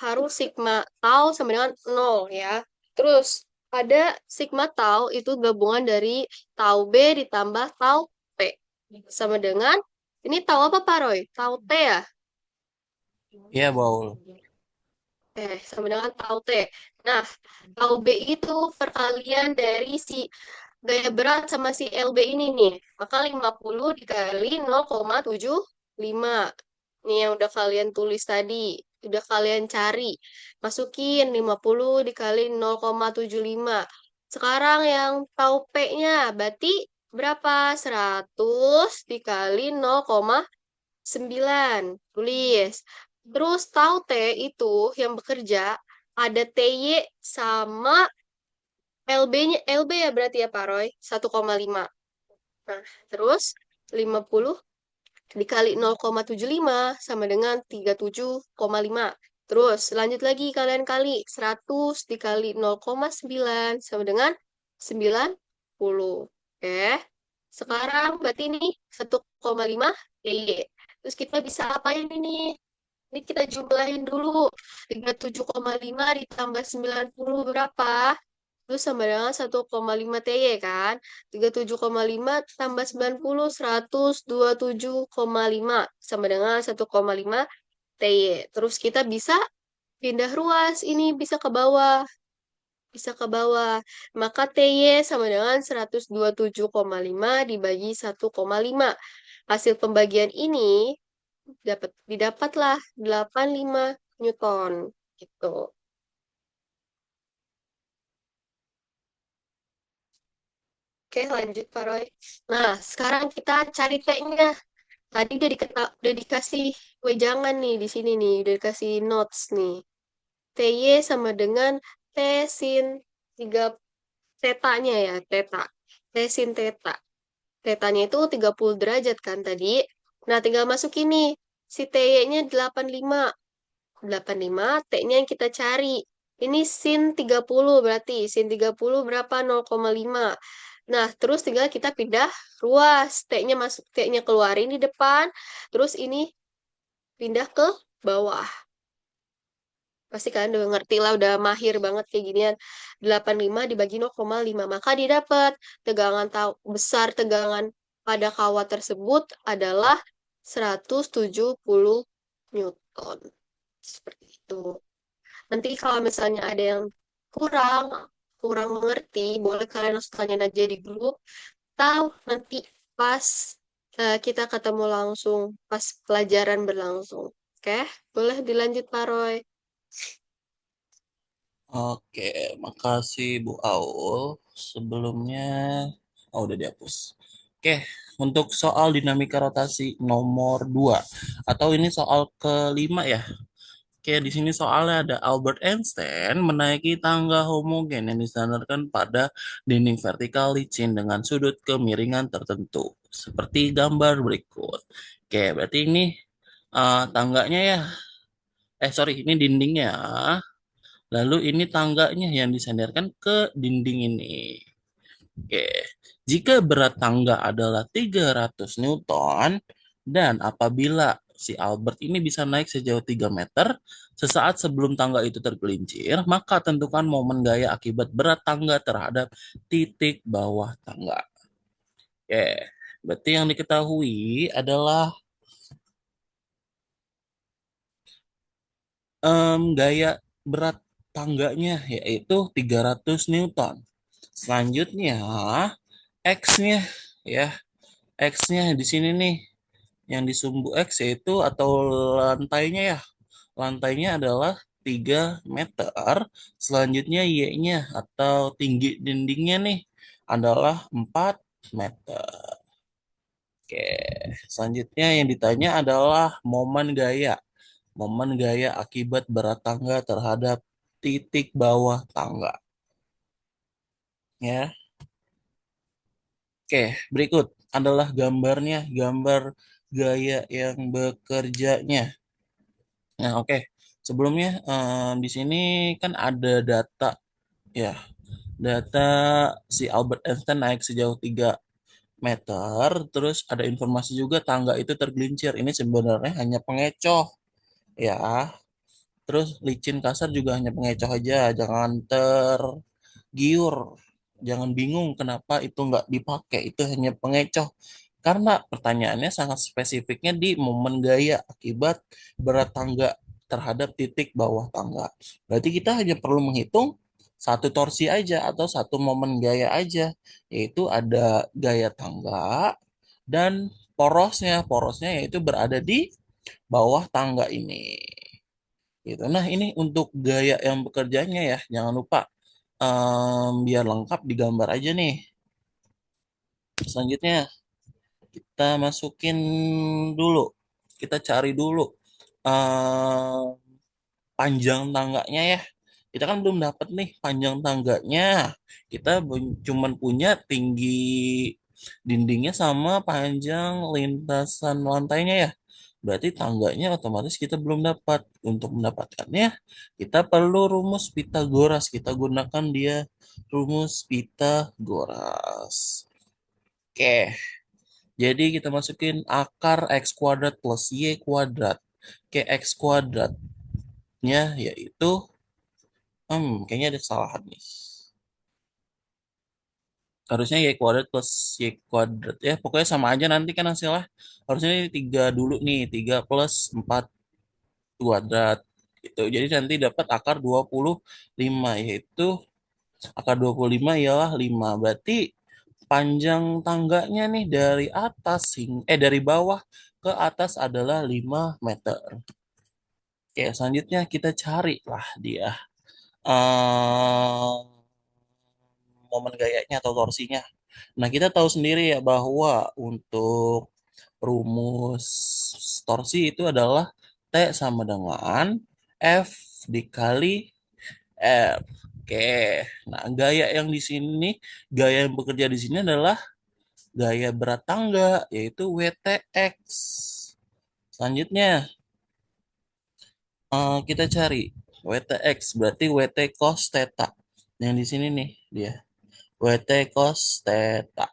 harus sigma tau sama dengan 0 ya. Terus ada sigma tau itu gabungan dari tau B ditambah tau P. Sama dengan, ini tau apa Pak Roy? Tau T ya? Iya, Baul. Sama dengan tau T. Nah, tau B itu perkalian dari si gaya berat sama si LB ini nih. Maka 50 dikali 0,75. Nih yang udah kalian tulis tadi. Udah kalian cari. Masukin 50 dikali 0,75. Sekarang yang tahu P-nya. Berarti berapa? 100 dikali 0,9. Tulis. Terus tahu T itu yang bekerja ada TY sama LB ya berarti ya Pak Roy, 1,5. Nah, terus 50 dikali 0,75 sama dengan 37,5. Terus lanjut lagi kalian kali 100 dikali 0,9 sama dengan 90. Oke. Sekarang berarti ini 1,5 DY. Terus kita bisa apain ini? Ini kita jumlahin dulu. 37,5 ditambah 90 berapa? Itu sama dengan 1,5 TY kan? 37,5 tambah 90, 127,5 sama dengan 1,5 TY. Terus kita bisa pindah ruas, ini bisa ke bawah. Bisa ke bawah. Maka TY sama dengan 127,5 dibagi 1,5. Hasil pembagian ini didapatlah 85 Newton. Gitu. Oke, lanjut Pak Roy. Nah, sekarang kita cari T-nya. Tadi udah dikasih wejangan nih di sini nih, udah dikasih notes nih. TY sama dengan T sin 3 tetanya ya, teta. T sin teta. Tetanya itu 30 derajat kan tadi. Nah, tinggal masuk ini. Si TY-nya 85. 85, T-nya yang kita cari. Ini sin 30 berarti. Sin 30 berapa? 0,5. Nah, terus tinggal kita pindah ruas. T-nya masuk, T-nya keluarin di depan. Terus ini pindah ke bawah. Pasti kalian udah ngerti lah, udah mahir banget kayak ginian. 85 dibagi 0,5. Maka didapat tegangan besar tegangan pada kawat tersebut adalah 170 Newton. Seperti itu. Nanti kalau misalnya ada yang kurang, kurang mengerti, boleh kalian langsung tanya aja di grup. Tahu nanti pas kita ketemu langsung, pas pelajaran berlangsung. Oke, boleh dilanjut Pak Roy. Oke, makasih Bu Aul. Sebelumnya, oh udah dihapus. Oke, untuk soal dinamika rotasi nomor 2 atau ini soal kelima ya. Oke, di sini soalnya ada Albert Einstein menaiki tangga homogen yang disandarkan pada dinding vertikal licin dengan sudut kemiringan tertentu, seperti gambar berikut. Oke, berarti ini tangganya ya. Sorry, ini dindingnya. Lalu ini tangganya yang disandarkan ke dinding ini. Oke. Jika berat tangga adalah 300 Newton dan apabila si Albert ini bisa naik sejauh 3 meter sesaat sebelum tangga itu tergelincir, maka tentukan momen gaya akibat berat tangga terhadap titik bawah tangga. Oke. Berarti yang diketahui adalah gaya berat tangganya yaitu 300 Newton. Selanjutnya X-nya ya, X-nya di sini nih yang di sumbu X yaitu atau lantainya ya. Lantainya adalah 3 meter. Selanjutnya Y-nya atau tinggi dindingnya nih adalah 4 meter. Oke, selanjutnya yang ditanya adalah momen gaya. Momen gaya akibat berat tangga terhadap titik bawah tangga. Ya, oke, berikut adalah gambarnya, gambar gaya yang bekerjanya. Nah, oke. Sebelumnya di sini kan ada data ya, data si Albert Einstein naik sejauh 3 meter, terus ada informasi juga tangga itu tergelincir. Ini sebenarnya hanya pengecoh ya. Terus licin kasar juga hanya pengecoh aja, jangan tergiur. Jangan bingung kenapa itu nggak dipakai, itu hanya pengecoh. Karena pertanyaannya sangat spesifiknya di momen gaya akibat berat tangga terhadap titik bawah tangga. Berarti kita hanya perlu menghitung satu torsi aja atau satu momen gaya aja, yaitu ada gaya tangga dan porosnya. Porosnya yaitu berada di bawah tangga ini. Gitu. Nah, ini untuk gaya yang bekerjanya ya, jangan lupa biar lengkap digambar aja nih. Selanjutnya kita masukin dulu, kita cari dulu eh, panjang tangganya ya. Kita kan belum dapat nih panjang tangganya. Kita cuman punya tinggi dindingnya sama panjang lintasan lantainya ya. Berarti tangganya otomatis kita belum dapat. Untuk mendapatkannya, kita perlu rumus Pitagoras. Kita gunakan dia rumus Pitagoras. Oke, jadi kita masukin akar X kuadrat plus Y kuadrat. Oke, X kuadratnya yaitu, kayaknya ada kesalahan nih. Harusnya Y kuadrat plus Y kuadrat. Ya, pokoknya sama aja nanti kan hasilnya. Harusnya ini 3 dulu nih. 3 plus 4 kuadrat. Gitu. Jadi nanti dapat akar 25. Yaitu akar 25 ialah 5. Berarti panjang tangganya nih dari atas dari bawah ke atas adalah 5 meter. Oke, selanjutnya kita cari lah dia. eh Momen gayanya atau torsinya. Nah, kita tahu sendiri ya bahwa untuk rumus torsi itu adalah T sama dengan F dikali F. Oke. Nah, gaya yang bekerja di sini adalah gaya berat tangga, yaitu WTX. Selanjutnya, kita cari WTX, berarti WT cos theta. Yang di sini nih dia. WT cos theta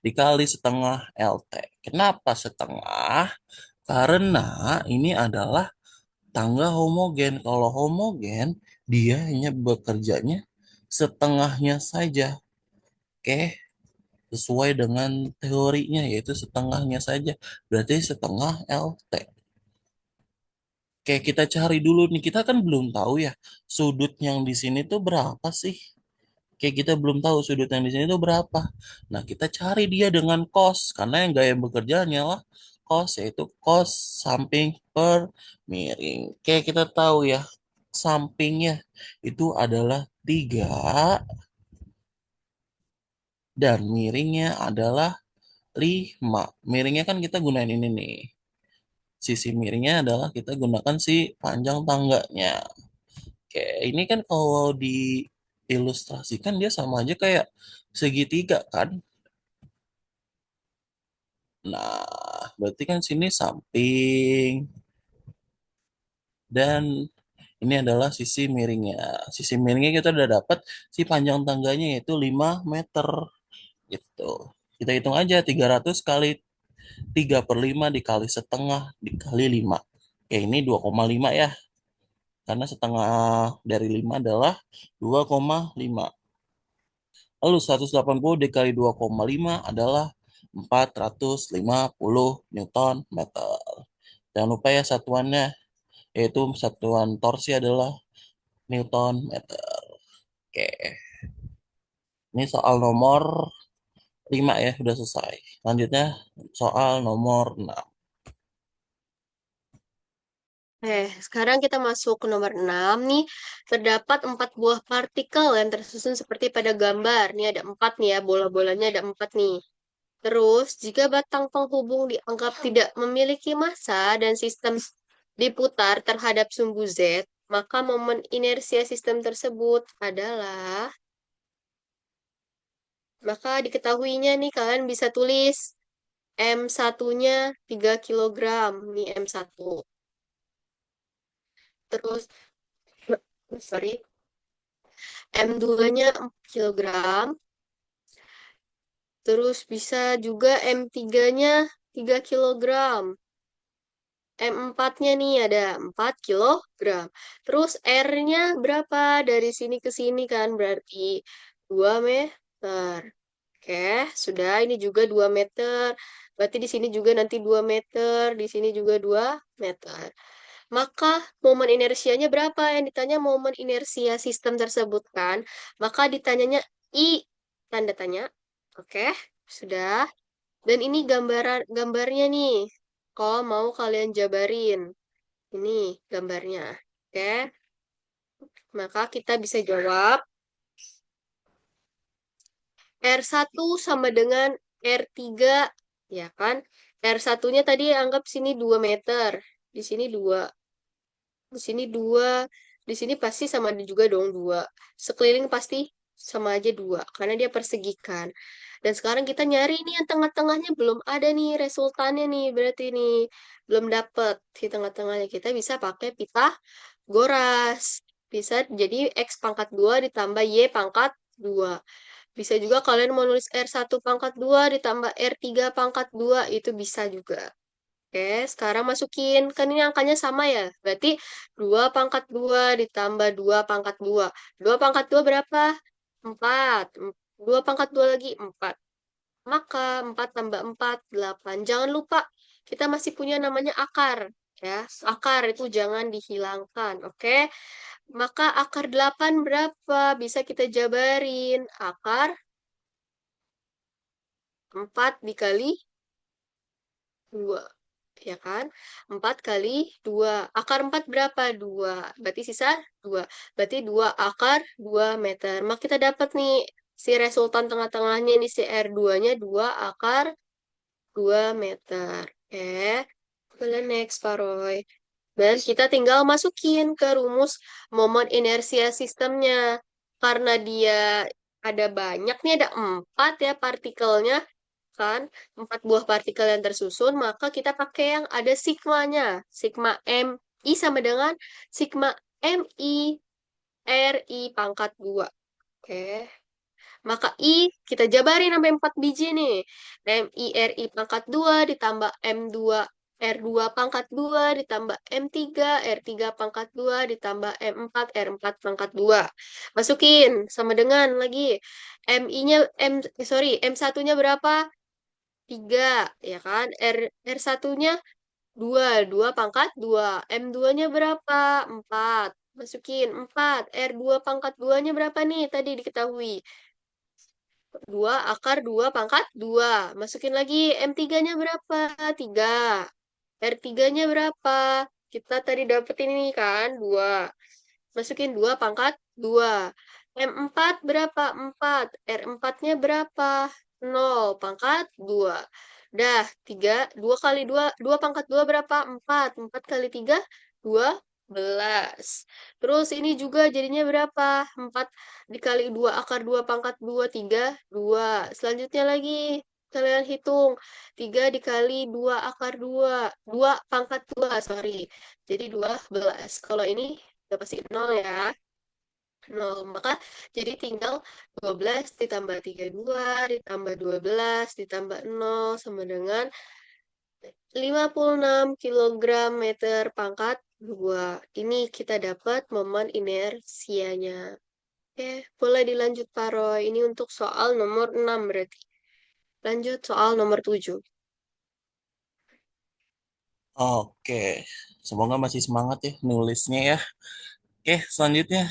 dikali setengah LT. Kenapa setengah? Karena ini adalah tangga homogen. Kalau homogen, dia hanya bekerjanya setengahnya saja. Oke, sesuai dengan teorinya, yaitu setengahnya saja. Berarti setengah LT. Oke, kita cari dulu nih. Kita kan belum tahu ya, sudut yang di sini tuh berapa sih? Kayak kita belum tahu sudut yang di sini tuh berapa. Nah, kita cari dia dengan cos. Karena yang gaya bekerja hanyalah cos, yaitu cos samping per miring. Kayak kita tahu ya, sampingnya itu adalah 3 dan miringnya adalah 5. Miringnya kan kita gunain ini nih. Sisi miringnya adalah kita gunakan si panjang tangganya. Oke, ini kan kalau diilustrasikan dia sama aja kayak segitiga kan. Nah, berarti kan sini samping dan ini adalah sisi miringnya. Sisi miringnya kita udah dapat si panjang tangganya yaitu 5 meter gitu. Kita hitung aja 300 kali 3 per 5 dikali setengah dikali 5. Oke, ini 2,5 ya. Karena setengah dari 5 adalah 2,5. Lalu 180 dikali 2,5 adalah 450 Newton meter. Jangan lupa ya satuannya, yaitu satuan torsi adalah Newton meter. Oke, ini soal nomor 5 ya, sudah selesai. Lanjutnya soal nomor 6. Sekarang kita masuk ke nomor 6 nih. Terdapat 4 buah partikel yang tersusun seperti pada gambar. Nih ada 4 nih ya, bola-bolanya ada 4 nih. Terus, jika batang penghubung dianggap tidak memiliki massa dan sistem diputar terhadap sumbu Z, maka momen inersia sistem tersebut adalah, maka diketahuinya nih kalian bisa tulis M1-nya 3 kilogram, nih M1. Terus, sorry, M2-nya 4 kilogram. Terus bisa juga M3-nya 3 kilogram. M4-nya nih ada 4 kilogram. Terus R-nya berapa? Dari sini ke sini kan berarti 2 meter. Oke, sudah ini juga 2 meter. Berarti di sini juga nanti 2 meter, di sini juga 2 meter. Maka momen inersianya berapa? Yang ditanya momen inersia sistem tersebut kan. Maka ditanyanya I tanda tanya. Oke, sudah. Dan ini gambarnya nih. Kalau mau kalian jabarin. Ini gambarnya. Oke, maka kita bisa jawab R1 sama dengan R3, ya kan? R1-nya tadi anggap sini 2 meter. Di sini 2. Di sini 2. Di sini pasti sama juga dong 2. Sekeliling pasti sama aja 2, karena dia persegikan. Dan sekarang kita nyari nih yang tengah-tengahnya belum ada nih resultannya nih, berarti nih belum dapet di tengah-tengahnya. Kita bisa pakai Pitagoras. Bisa jadi X pangkat 2 ditambah Y pangkat 2. Bisa juga kalian mau nulis R1 pangkat 2 ditambah R3 pangkat 2, itu bisa juga. Oke, sekarang masukin. Kan ini angkanya sama ya. Berarti 2 pangkat 2 ditambah 2 pangkat 2. 2 pangkat 2 berapa? 4. 2 pangkat 2 lagi 4. Maka 4 tambah 4, 8. Jangan lupa, kita masih punya namanya akar. Ya, akar itu jangan dihilangkan. Oke, maka akar 8 berapa? Bisa kita jabarin. Akar 4 dikali 2, ya kan? 4 kali 2. Akar 4 berapa? 2. Berarti sisa 2. Berarti 2 akar 2 meter. Maka kita dapat nih si resultan tengah-tengahnya nih si R2-nya 2 akar 2 meter. Oke. Kemudian next, Pak Roy. Dan kita tinggal masukin ke rumus momen inersia sistemnya. Karena dia ada banyak nih, ada 4 ya partikelnya, kan? 4 buah partikel yang tersusun, maka kita pakai yang ada sigmanya. Sigma MI sama dengan sigma MI RI pangkat 2. Oke. Maka I kita jabarin sampai 4 biji nih. MI RI pangkat 2 ditambah M2 R2 pangkat 2 ditambah M3 R3 pangkat 2 ditambah M4 R4 pangkat 2. Masukin sama dengan lagi MI-nya M1-nya berapa? 3, ya kan? R1-nya 2, 2 pangkat 2. M2-nya berapa? 4. Masukin 4. R2 pangkat 2-nya berapa nih? Tadi diketahui. 2 akar 2 pangkat 2. Masukin lagi M3-nya berapa? 3. R3-nya berapa? Kita tadi dapetin ini kan, 2. Masukin 2 pangkat 2. M4 berapa? 4. R4-nya berapa? 0 pangkat 2. Dah, 3. 2 kali 2. 2 pangkat 2 berapa? 4. 4 kali 3, 12. Terus ini juga jadinya berapa? 4 dikali 2 akar 2 pangkat 2, 3, 2. Selanjutnya lagi, kalian hitung. 3 dikali 2 akar 2. 2 pangkat 2, sorry. Jadi 12. Kalau ini udah pasti 0 ya. 0. Maka jadi tinggal 12 ditambah 32 ditambah 12 ditambah 0 sama dengan 56 kilogram meter pangkat 2. Ini kita dapat momen inersianya. Oke, boleh dilanjut Pak Roy. Ini untuk soal nomor 6 berarti. Lanjut soal nomor 7. Oke, semoga masih semangat ya nulisnya ya. Oke, selanjutnya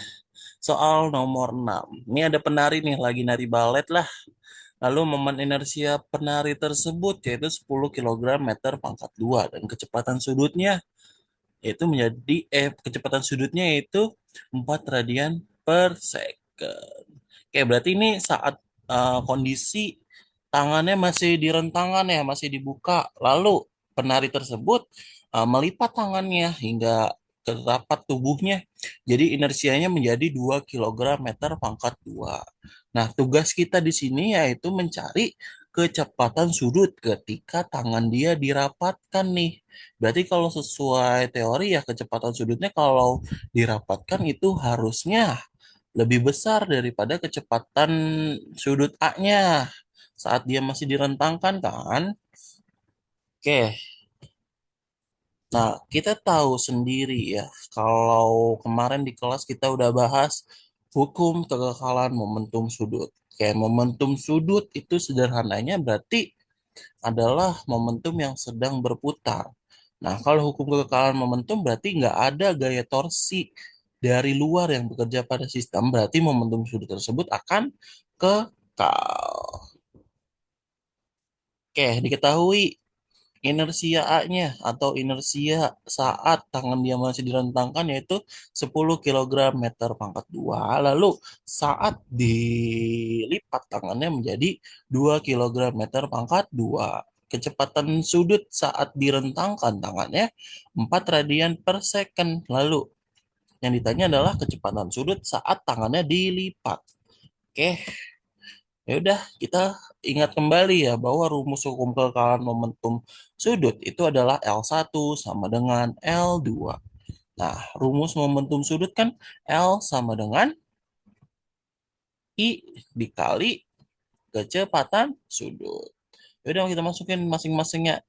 soal nomor 6. Ini ada penari nih, lagi nari balet lah. Lalu momen inersia penari tersebut yaitu 10 kilogram meter pangkat 2 dan kecepatan sudutnya yaitu kecepatan sudutnya yaitu 4 radian per second. Oke, berarti ini saat kondisi tangannya masih direntangkan ya, masih dibuka. Lalu penari tersebut melipat tangannya hingga ke rapat tubuhnya. Jadi inersianya menjadi 2 kilogram meter pangkat 2. Nah, tugas kita di sini yaitu mencari kecepatan sudut ketika tangan dia dirapatkan nih. Berarti kalau sesuai teori ya kecepatan sudutnya kalau dirapatkan itu harusnya lebih besar daripada kecepatan sudut A-nya saat dia masih direntangkan kan. Oke, nah kita tahu sendiri ya kalau kemarin di kelas kita udah bahas hukum kekekalan momentum sudut. Oke, momentum sudut itu sederhananya berarti adalah momentum yang sedang berputar. Nah, kalau hukum kekekalan momentum berarti nggak ada gaya torsi dari luar yang bekerja pada sistem, berarti momentum sudut tersebut akan kekal. Oke, diketahui inersia A-nya atau inersia saat tangan dia masih direntangkan yaitu 10 kilogram meter pangkat 2. Lalu saat dilipat tangannya menjadi 2 kilogram meter pangkat 2. Kecepatan sudut saat direntangkan tangannya 4 radian per second. Lalu Yang ditanya adalah kecepatan sudut saat tangannya dilipat. Oke, ya udah kita ingat kembali ya bahwa rumus hukum kekalahan momentum sudut itu adalah L1 sama dengan L2. Nah, rumus momentum sudut kan L sama dengan I dikali kecepatan sudut. Ya udah kita masukin masing-masingnya.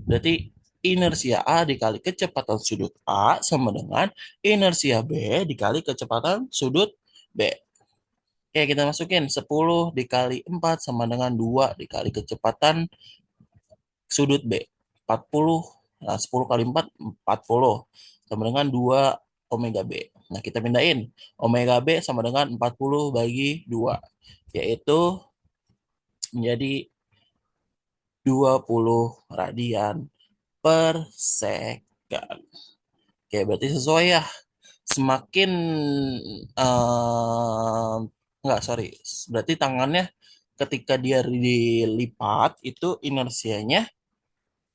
Berarti inersia A dikali kecepatan sudut A sama dengan inersia B dikali kecepatan sudut B. Oke, kita masukin 10 dikali 4 sama dengan 2 dikali kecepatan sudut B. 40. Nah, 10 kali 4, 40. Sama dengan 2 omega B. Nah, kita pindahin. Omega B sama dengan 40 bagi 2. Yaitu menjadi 20 radian per second. Oke, berarti sesuai ya. Semakin enggak, sorry. Berarti tangannya ketika dia dilipat itu inersianya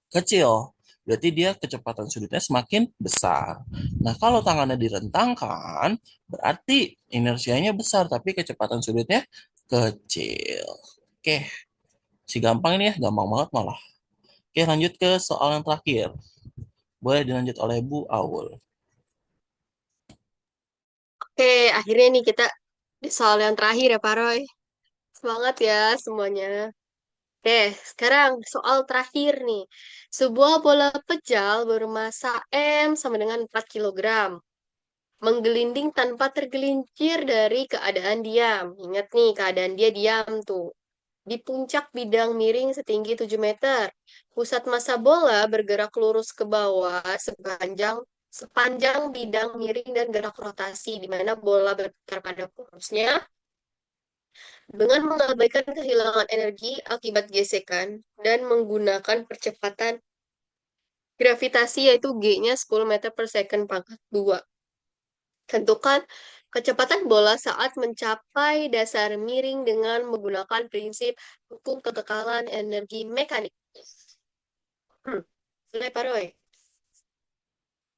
kecil. Berarti dia kecepatan sudutnya semakin besar. Nah, kalau tangannya direntangkan, berarti inersianya besar, tapi kecepatan sudutnya kecil. Oke, si gampang ini ya, gampang banget malah. Oke, lanjut ke soal yang terakhir. Boleh dilanjut oleh Bu Aul. Oke, akhirnya nih kita di soal yang terakhir ya, Pak Roy. Semangat ya semuanya. Oke, sekarang soal terakhir nih. Sebuah bola pejal bermasa M sama dengan 4 kilogram, menggelinding tanpa tergelincir dari keadaan diam. Ingat nih, keadaan dia diam tuh. Di puncak bidang miring setinggi 7 meter. Pusat massa bola bergerak lurus ke bawah sepanjang bidang miring dan gerak rotasi, di mana bola berputar pada fokusnya dengan mengabaikan kehilangan energi akibat gesekan dan menggunakan percepatan gravitasi yaitu G-nya 10 meter per second pangkat 2. Tentukan kecepatan bola saat mencapai dasar miring dengan menggunakan prinsip hukum kekekalan energi mekanik. Mulai, Pak Roy.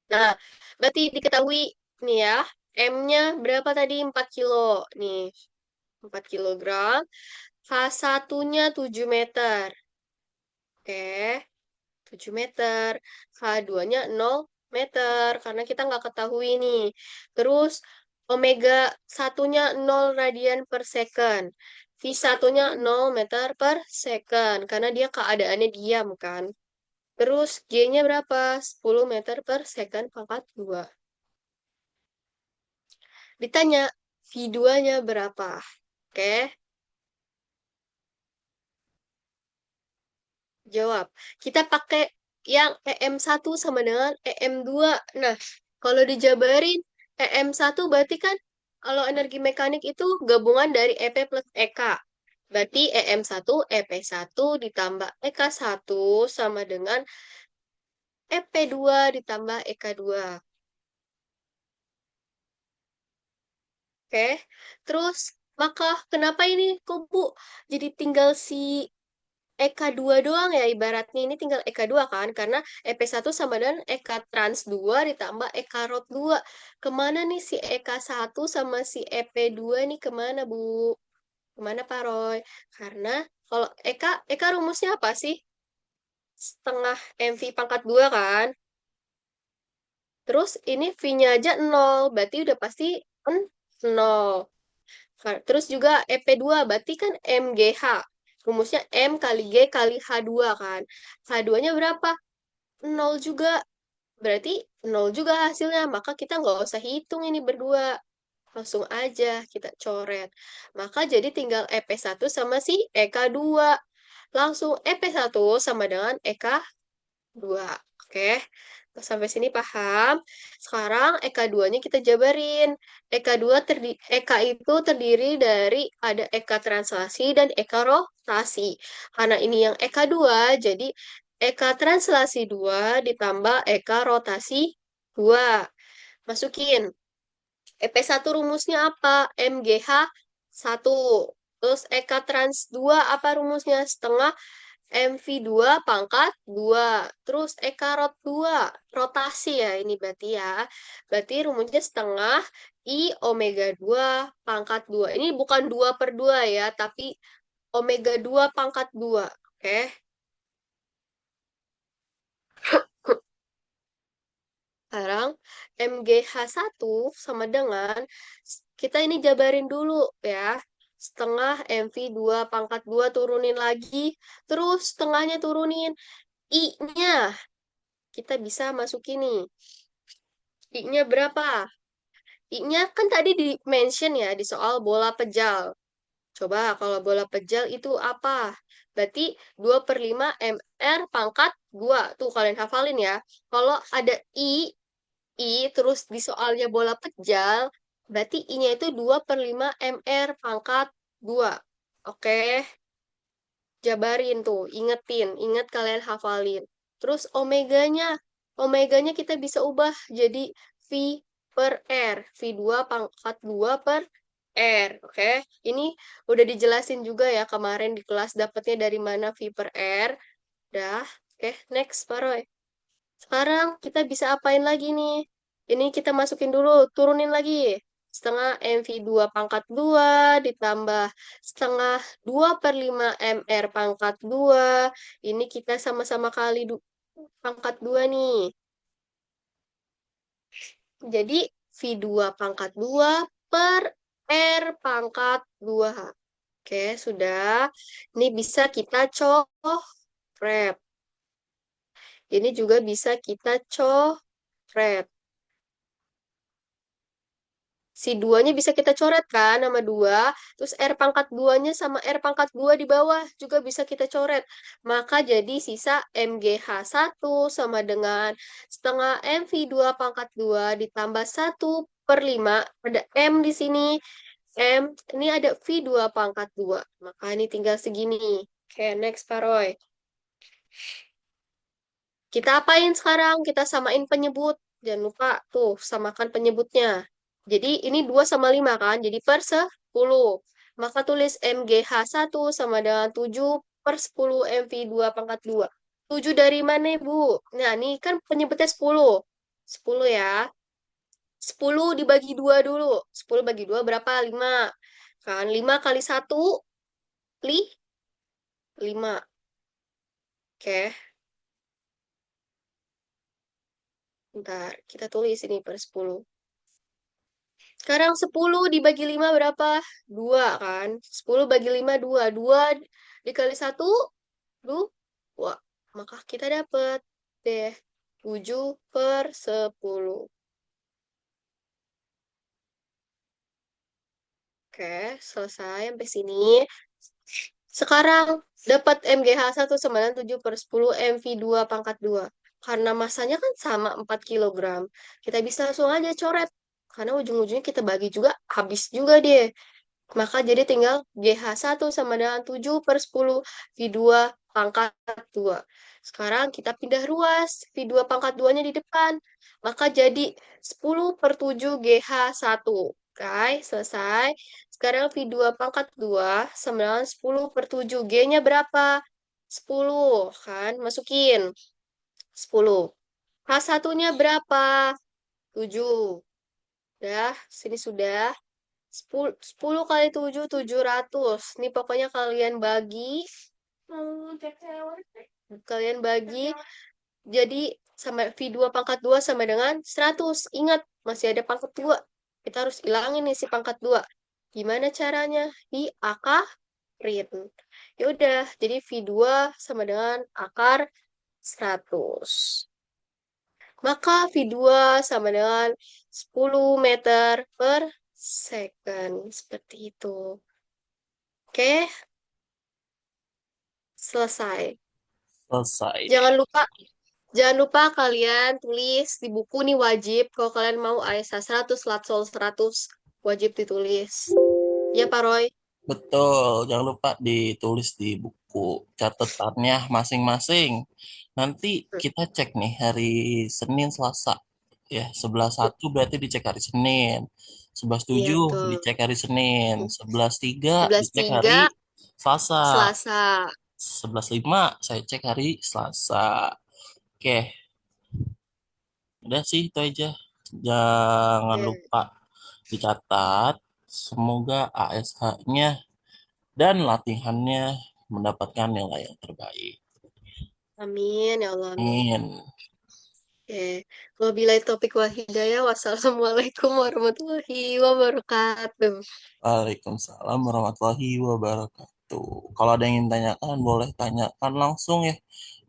Nah, berarti diketahui nih ya, M-nya berapa tadi? 4 kilo. Nih, 4 kilogram. K1-nya 7 meter. Oke, 7 meter. K2-nya 0 meter, karena kita nggak ketahui nih. Terus, omega 1-nya 0 radian per second. V1-nya 0 meter per second, karena dia keadaannya diam kan. Terus G-nya berapa? 10 meter per second pangkat 2. Ditanya V2-nya berapa? Oke, jawab. Kita pakai yang EM1 sama dengan EM2. Nah, kalau dijabarin EM1 berarti kan kalau energi mekanik itu gabungan dari EP plus EK. Berarti EM1, EP1 ditambah EK1 sama dengan EP2 ditambah EK2. Oke, terus maka kenapa ini kok Bu jadi tinggal si EK2 doang ya ibaratnya ini tinggal EK2 kan karena EP1 sama dengan EK trans 2 ditambah EK rot 2. Kemana nih si EK1 sama si EP2 nih kemana Bu? Kemana Pak Roy? Karena kalau EK rumusnya apa sih? Setengah MV pangkat 2 kan? Terus ini V-nya aja 0, berarti udah pasti 0. Terus juga EP2, berarti kan MGH. Rumusnya M kali G kali H2 kan. H2-nya berapa? 0 juga. Berarti 0 juga hasilnya. Maka kita nggak usah hitung ini berdua. Langsung aja kita coret. Maka jadi tinggal EP1 sama si EK2. Langsung EP1 sama dengan EK2. Oke, sampai sini paham. Sekarang EK2-nya kita jabarin. EK itu terdiri dari ada EK translasi dan EK rotasi. Karena ini yang EK2, jadi EK translasi 2 ditambah EK rotasi 2. Masukin. EP1 rumusnya apa? MGH 1. Terus EK trans 2 apa rumusnya? Setengah MV2 pangkat 2. Terus Ekarot 2. Rotasi ya ini berarti ya. Berarti rumusnya setengah I Omega 2 pangkat 2. Ini bukan 2 per 2 ya, tapi Omega 2 pangkat 2. Oke. Sekarang MGH1 sama dengan, kita ini jabarin dulu ya. Setengah MV2 pangkat 2 turunin lagi. Terus setengahnya turunin. I-nya kita bisa masukin nih. I-nya berapa? I-nya kan tadi di mention ya di soal bola pejal. Coba kalau bola pejal itu apa? Berarti 2 per 5 MR pangkat 2. Tuh kalian hafalin ya. Kalau ada I terus di soalnya bola pejal, berarti I-nya itu 2 per 5 MR pangkat 2. Oke, jabarin tuh, ingetin, inget kalian hafalin. Terus omeganya kita bisa ubah jadi V per R, V2 pangkat 2 per R. Oke, ini udah dijelasin juga ya kemarin di kelas dapatnya dari mana V per R. Dah, oke, next, Paroy. Sekarang kita bisa apain lagi nih? Ini kita masukin dulu, turunin lagi. Setengah MV2 pangkat 2 ditambah setengah 2 per 5 MR pangkat 2. Ini kita sama-sama kali pangkat 2 nih. Jadi V2 pangkat 2 per R pangkat 2. Oke, sudah. Ini bisa kita coret. Ini juga bisa kita coret. Si duanya bisa kita coret kan nama dua, terus R pangkat duanya sama R pangkat 2 di bawah juga bisa kita coret. Maka jadi sisa MGH1 sama dengan setengah MV2 pangkat 2 ditambah 1/5. Ada M di sini. M, ini ada V2 pangkat 2. Maka ini tinggal segini. Oke, next, Paroy. Kita apain sekarang? Kita samain penyebut. Jangan lupa tuh, samakan penyebutnya. Jadi ini 2 sama 5 kan? Jadi per 10. Maka tulis MGH1 sama dengan 7 per 10 MV2 pangkat 2. 7 dari mana, Bu? Nah, ini kan penyebutnya 10. 10 ya. 10 dibagi 2 dulu. 10 bagi 2 berapa? 5. Kan 5 kali 1, 5. Oke, bentar. Kita tulis ini per 10. Sekarang 10 dibagi 5 berapa? 2 kan? 10 bagi 5, 2. 2 dikali 1, 2. Maka kita dapat deh 7 per 10. Oke, selesai sampai sini. Sekarang dapat MGH1 sama dengan 7 per 10 MV2 pangkat 2. Karena masanya kan sama 4 kilogram. Kita bisa langsung aja coret. Karena ujung-ujungnya kita bagi juga, habis juga dia. Maka jadi tinggal GH1 sama dengan 7 per 10 V2 pangkat 2. Sekarang kita pindah ruas. V2 pangkat 2-nya di depan. Maka jadi 10 per 7 GH1. Oke, selesai. Sekarang V2 pangkat 2 sama dengan 10 per 7. G-nya berapa? 10, kan? Masukin. 10. H1-nya berapa? 7. Udah, sini sudah. 10 kali 7, 700. Ini pokoknya kalian bagi. Kalian bagi. Jadi sama V2 pangkat 2 sama dengan 100. Ingat, masih ada pangkat 2. Kita harus ilangin nih si pangkat 2. Gimana caranya? Diakarin. Ya udah, jadi V2 sama dengan akar 100. Maka V2 sama dengan 10 meter per second. Seperti itu. Oke, selesai. Selesai deh. Jangan lupa, jangan lupa kalian tulis di buku nih wajib. Kalau kalian mau ASA 100, Latsol 100, wajib ditulis. Ya, Pak Roy? Betul, jangan lupa ditulis di buku catatannya masing-masing. Nanti kita cek nih hari Senin, Selasa. Ya, 11.1 berarti dicek hari Senin. sebelas Iya, tujuh betul. dicek hari Senin. 11.3 sebelas dicek hari tiga Selasa. Selasa. 11.05 saya cek hari Selasa. Oke, udah sih itu aja. Jangan Ya, lupa dicatat. Semoga ASH-nya dan latihannya mendapatkan nilai yang terbaik. amin ya Allah, amin. Amin. Oke, wabillahi taufiq wal hidayah. Wassalamualaikum warahmatullahi wabarakatuh. Waalaikumsalam warahmatullahi wabarakatuh. Kalau ada yang ingin tanyakan, boleh tanyakan langsung ya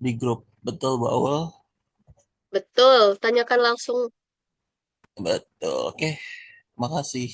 di grup. Betul, Baul? Betul, tanyakan langsung. Betul. Oke, makasih.